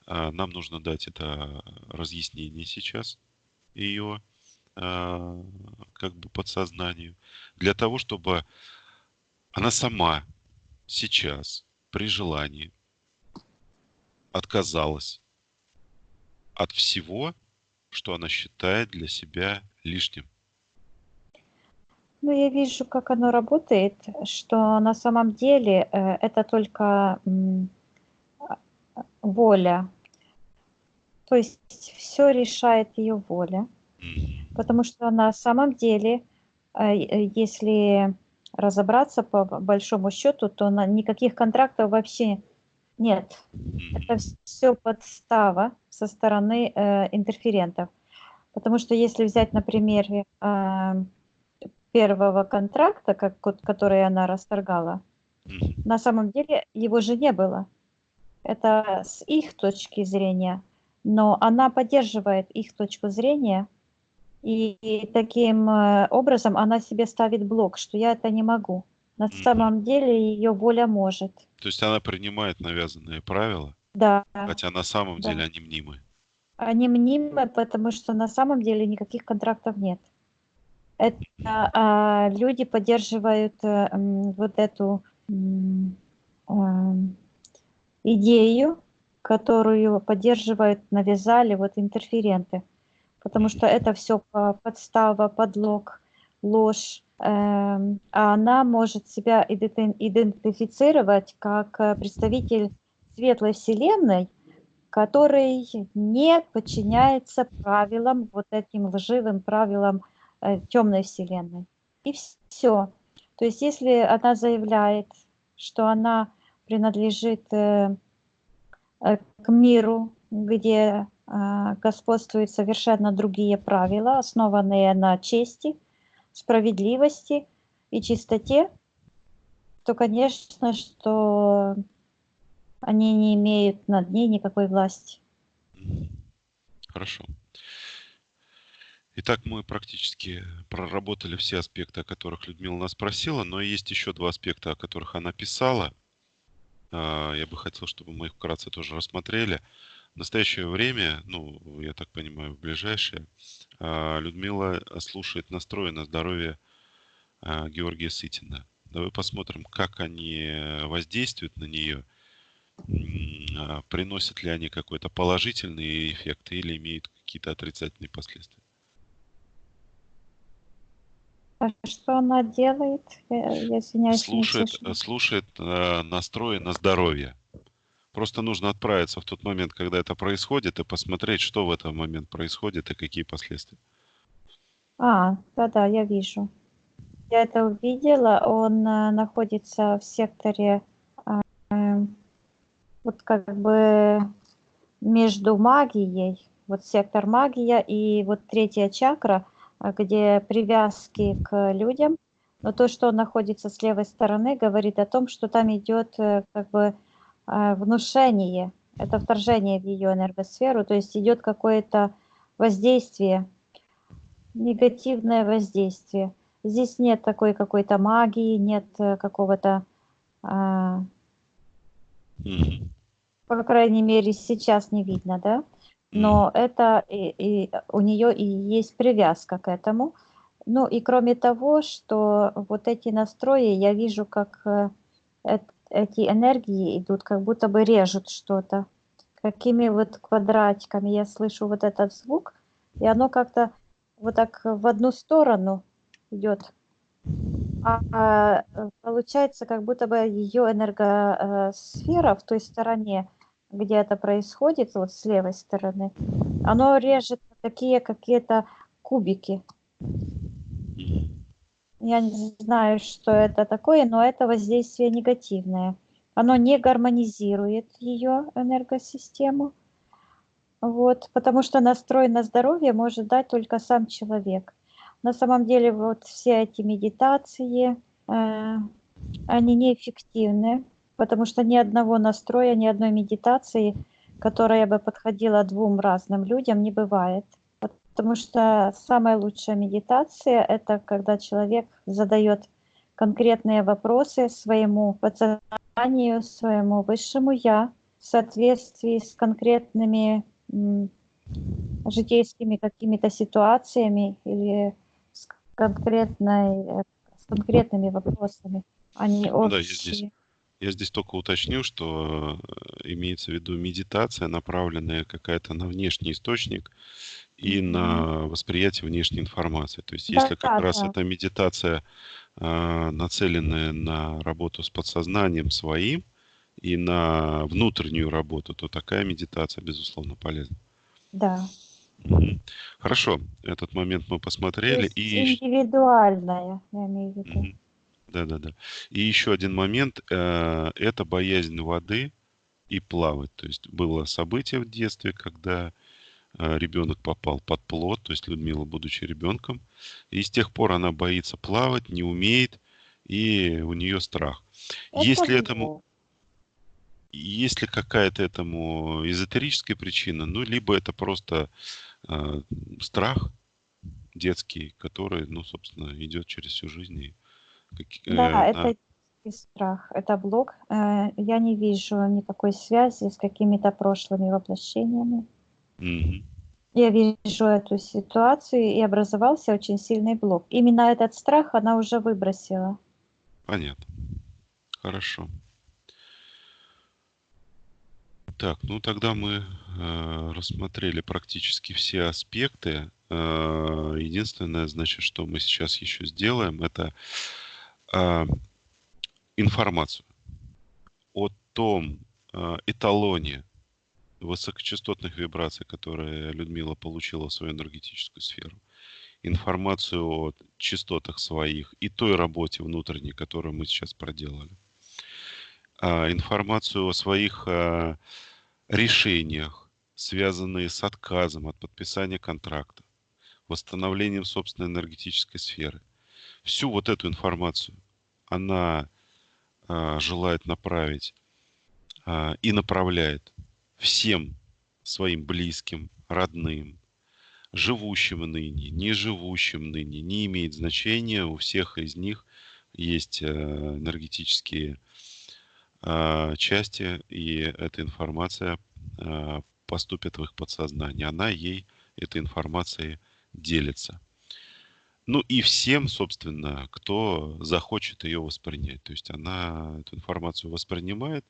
Нам нужно дать это разъяснение сейчас ее как бы подсознанию, для того, чтобы она сама сейчас при желании отказалась от всего, что она считает для себя лишним. Ну, я вижу, как оно работает, что на самом деле это только воля. То есть все решает ее воля. Мгм. Потому что на самом деле, если разобраться по большому счету, то никаких контрактов вообще нет. Это Мгм. все подстава со стороны интерферентов. Потому что если взять, например, первого контракта, который она расторгала, Мгм. на самом деле его же не было. Это с их точки зрения, но она поддерживает их точку зрения, и таким образом она себе ставит блок, что я это не могу. На Мгм. самом деле ее воля может. То есть она принимает навязанные правила, Да, хотя на самом да. деле они мнимы. Они мнимы, потому что на самом деле никаких контрактов нет. Это люди поддерживают вот эту идею, которую поддерживают, навязали вот интерференты. Потому что это все подстава, подлог, ложь. А она может себя идентифицировать как представитель светлой вселенной, который не подчиняется правилам, вот этим лживым правилам темной вселенной. И все. То есть если она заявляет, что она принадлежит к миру, где господствуют совершенно другие правила, основанные на чести, справедливости и чистоте, то, конечно, что они не имеют над ней никакой власти. Мгм. Хорошо. Итак, мы практически проработали все аспекты, о которых Людмила нас спросила, но есть еще два аспекта, о которых она писала. Я бы хотел, чтобы мы их вкратце тоже рассмотрели. В настоящее время, ну, я так понимаю, в ближайшее, Людмила слушает настрой на здоровье Георгия Сытина. Давай посмотрим, как они воздействуют на нее, приносят ли они какой-то положительный эффект или имеют какие-то отрицательные последствия. А что она делает? Я извиняюсь, не слышала. Слушает настрои на здоровье. Просто нужно отправиться в тот момент, когда это происходит, и посмотреть, что в этот момент происходит и какие последствия. Да-да, я вижу. Я это увидела. Он находится в секторе вот как бы между магией, вот сектор магия и вот третья чакра, где привязки к людям. Но то, что он находится с левой стороны, говорит о том, что там идет как бы внушение, это вторжение в ее энергосферу, то есть идет какое-то воздействие, негативное воздействие. Здесь нет такой какой-то магии, нет какого-то, Мгм. по крайней мере, сейчас не видно, да? Мгм. Но это и у нее и есть привязка к этому. Ну и кроме того, что вот эти настрои, я вижу, как эти энергии идут, как будто бы режут что-то. Какими вот квадратиками я слышу вот этот звук, и оно как-то вот так в одну сторону идет. Получается, как будто бы ее энергосфера в той стороне, где это происходит, вот с левой стороны, оно режет такие какие-то кубики. Мгм. Я не знаю, что это такое, но это воздействие негативное. Оно не гармонизирует ее энергосистему. Вот, потому что настрой на здоровье может дать только сам человек. На самом деле вот все эти медитации, они неэффективны, потому что ни одного настроя, ни одной медитации, которая бы подходила двум разным людям, не бывает. Потому что самая лучшая медитация – это когда человек задает конкретные вопросы своему подсознанию, своему высшему «я» в соответствии с конкретными житейскими какими-то ситуациями или с конкретными вопросами, а не Ну да, общие. я здесь только уточню, что имеется в виду медитация, направленная какая-то на внешний источник и на восприятие внешней информации. То есть, Да, если как раз да, эта медитация нацеленная на работу с подсознанием своим и на внутреннюю работу, то такая медитация, безусловно, полезна. да. Мгм. Хорошо, этот момент мы То посмотрели. есть индивидуальная, я имею в виду. Мгм. Да-да-да. И еще один момент, это боязнь воды и плавать. То есть было событие в детстве, когда ребенок попал под плот, то есть Людмила, будучи ребенком, и с тех пор она боится плавать, не умеет, и у нее страх. Это Если блок. есть ли какая-то этому эзотерическая причина, ну, либо это просто э, страх детский, который, ну, собственно, идет через всю жизнь. И Да, это на... детский страх, это блок. Я не вижу никакой связи с какими-то прошлыми воплощениями. Мгм. Я вижу эту ситуацию, и образовался очень сильный блок. Именно этот страх она уже выбросила. Понятно. Хорошо. Так, ну тогда мы рассмотрели практически все аспекты. Единственное, значит, что мы сейчас еще сделаем, это а, информацию о том эталоне высокочастотных вибраций, которые Людмила получила в свою энергетическую сферу. Информацию о частотах своих и той работе внутренней, которую мы сейчас проделали. Информацию о своих решениях, связанные с отказом от подписания контракта, восстановлением собственной энергетической сферы. Всю вот эту информацию она желает направить и направляет всем своим близким, родным, живущим ныне, не живущим ныне, не имеет значения. У всех из них есть энергетические части, и эта информация поступит в их подсознание. Она ей, этой информацией, делится. Ну и всем, собственно, кто захочет ее воспринять. То есть она эту информацию воспринимает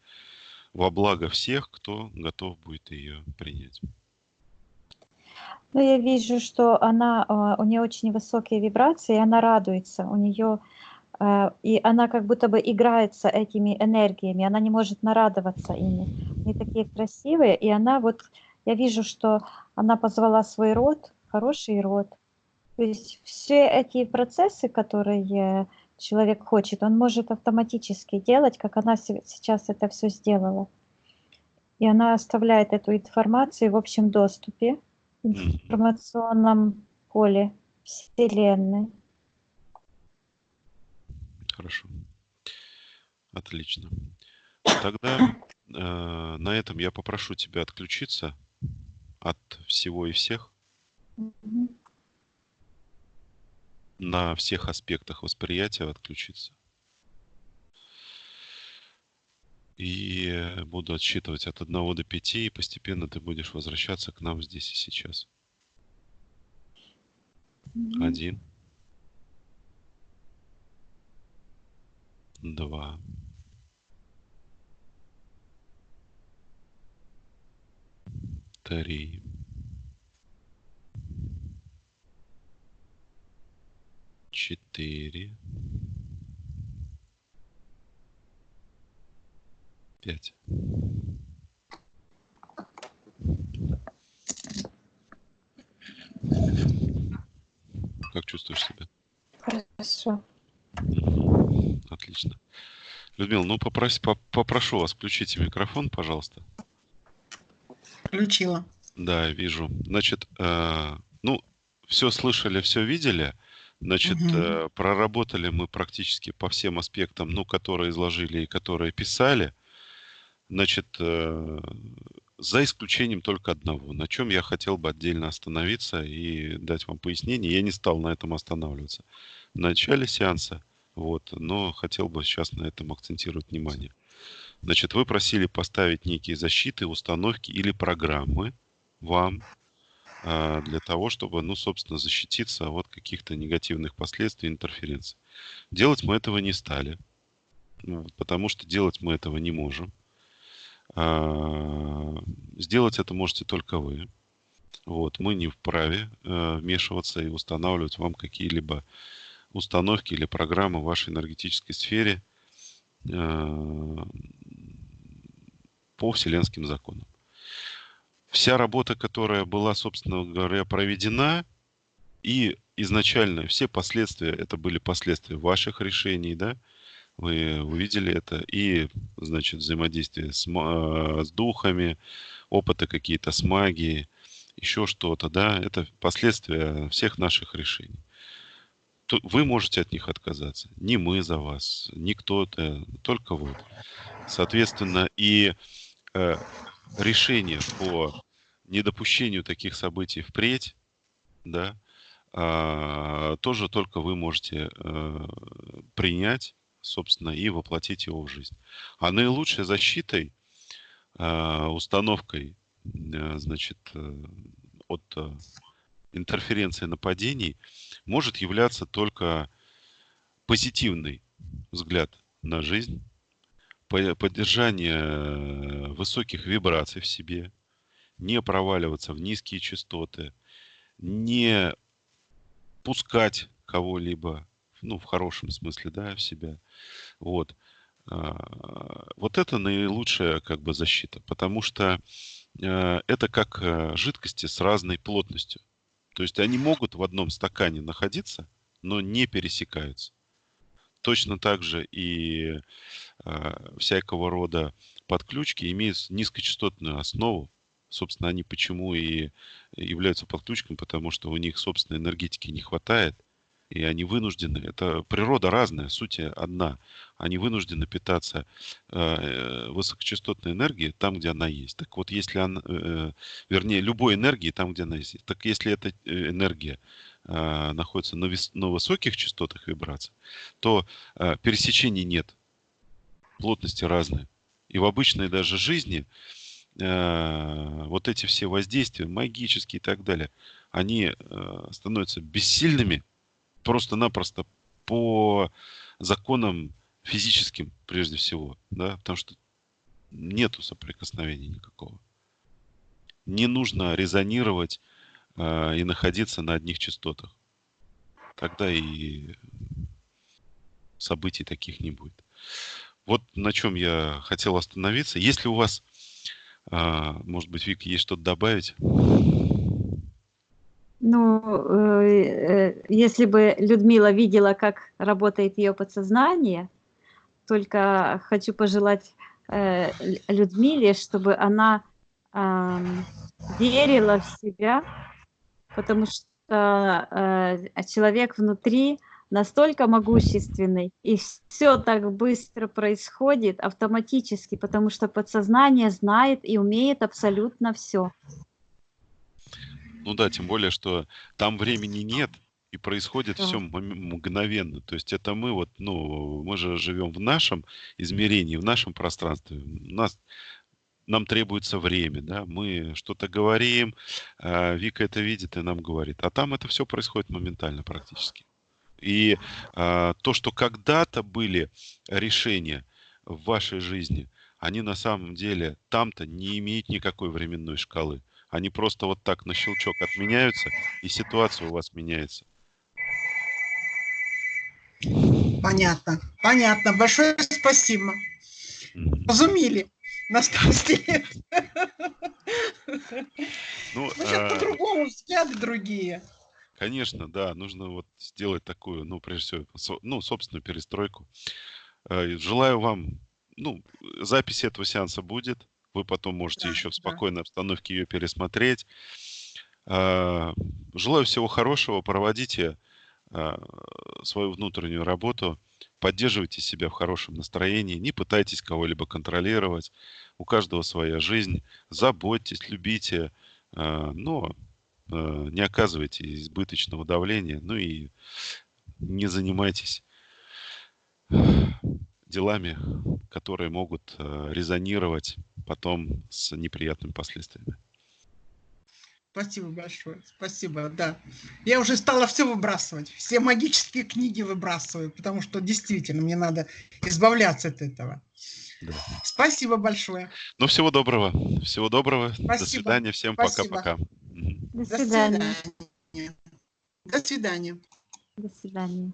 во благо всех, кто готов будет ее принять. Ну, я вижу, что у нее очень высокие вибрации, и она радуется. И она как будто бы играется этими энергиями, она не может нарадоваться ими. Они такие красивые, и я вижу, что она позвала свой род, хороший род. То есть все эти процессы, которые человек хочет, он может автоматически делать, как она сейчас это все сделала. И она оставляет эту информацию в общем доступе, в информационном поле Вселенной. Хорошо. Отлично. Тогда на этом я попрошу тебя отключиться от всего и всех Мгм. на всех аспектах восприятия отключиться. И буду отсчитывать от 1 до 5, и постепенно ты будешь возвращаться к нам здесь и сейчас. Мгм. 1, 2, 3, 4, 5. Как чувствуешь себя? Хорошо. Отлично. Людмила, ну попрошу вас, включите микрофон, пожалуйста. Включила. Да, вижу. Значит, ну, все слышали, все видели. Значит, Мгм. проработали мы практически по всем аспектам, ну, которые изложили и которые писали. Значит, за исключением только одного, на чем я хотел бы отдельно остановиться и дать вам пояснение. Я не стал на этом останавливаться в начале сеанса, вот, но хотел бы сейчас на этом акцентировать внимание. Значит, вы просили поставить некие защиты, установки или программы вам для того, чтобы, ну, собственно, защититься от каких-то негативных последствий интерференций. Делать мы этого не стали, потому что делать мы этого не можем. Сделать это можете только вы. Вот, мы не вправе вмешиваться и устанавливать вам какие-либо установки или программы в вашей энергетической сфере по вселенским законам. Вся работа, которая была, собственно говоря, проведена, и изначально все последствия, это были последствия ваших решений, да, вы увидели это, и, значит, взаимодействие с духами, опыты какие-то с магией, еще что-то, да, это последствия всех наших решений. Вы можете от них отказаться. Не мы за вас, не кто-то, только вот. Соответственно, и решение по недопущению таких событий впредь, да, тоже только вы можете принять, собственно, и воплотить его в жизнь. А наилучшей защитой, установкой, значит, от интерференции нападений может являться только позитивный взгляд на жизнь, поддержание высоких вибраций в себе, не проваливаться в низкие частоты, не пускать кого-либо, ну, в хорошем смысле, да, в себя. Вот. Вот это наилучшая как бы защита, потому что это как жидкости с разной плотностью. То есть они могут в одном стакане находиться, но не пересекаются. Точно так же и всякого рода подключки имеют низкочастотную основу. Собственно, они почему и являются подключками, потому что у них, собственно, энергетики не хватает, И они вынуждены, это природа разная, суть одна. Они вынуждены питаться высокочастотной энергией там, где она есть. Так вот, если она, вернее, любой энергией там, где она есть. Так если эта энергия находится на высоких частотах вибраций, то пересечений нет, плотности разные. И в обычной даже жизни вот эти все воздействия, магические и так далее, они становятся бессильными просто-напросто по законам физическим, прежде всего, да, потому что нету соприкосновения никакого. Не нужно резонировать и находиться на одних частотах. Тогда и событий таких не будет. Вот на чем я хотел остановиться. Если у вас, может быть, Вика, есть что-то добавить? Ну, если бы Людмила видела, как работает ее подсознание, только хочу пожелать Людмиле, чтобы она верила в себя, потому что человек внутри настолько могущественный, и все так быстро происходит автоматически, потому что подсознание знает и умеет абсолютно все. Ну да, тем более, что там времени нет, и происходит Да. все мгновенно. То есть это мы вот, ну, мы же живем в нашем измерении, в нашем пространстве. Нам требуется время, да, мы что-то говорим, Вика это видит и нам говорит. А там это все происходит моментально практически. И то, что когда-то были решения в вашей жизни, они на самом деле там-то не имеют никакой временной шкалы. Они просто вот так на щелчок отменяются, и ситуация у вас меняется. Понятно. Понятно. Большое спасибо. Мгм. Разумели на старости лет. Ну, Ну, сейчас по-другому, взгляды другие. конечно, да, нужно вот сделать такую, ну, прежде всего, ну, собственную перестройку. Желаю вам, ну, запись этого сеанса будет. Вы потом можете Да, еще в да. спокойной обстановке ее пересмотреть. Желаю всего хорошего. Проводите свою внутреннюю работу. Поддерживайте себя в хорошем настроении. Не пытайтесь кого-либо контролировать. У каждого своя жизнь. Заботьтесь, любите, но не оказывайте избыточного давления. Ну и не занимайтесь делами, которые могут резонировать потом с неприятными последствиями. Спасибо большое. Спасибо, да. Я уже стала все выбрасывать. Все магические книги выбрасываю, потому что действительно мне надо избавляться от этого. Да. Спасибо большое. Ну, всего доброго. Всего доброго. До Спасибо. свидания. Всем Спасибо. пока-пока. Мгм. До До свидания. свидания. До свидания. До свидания.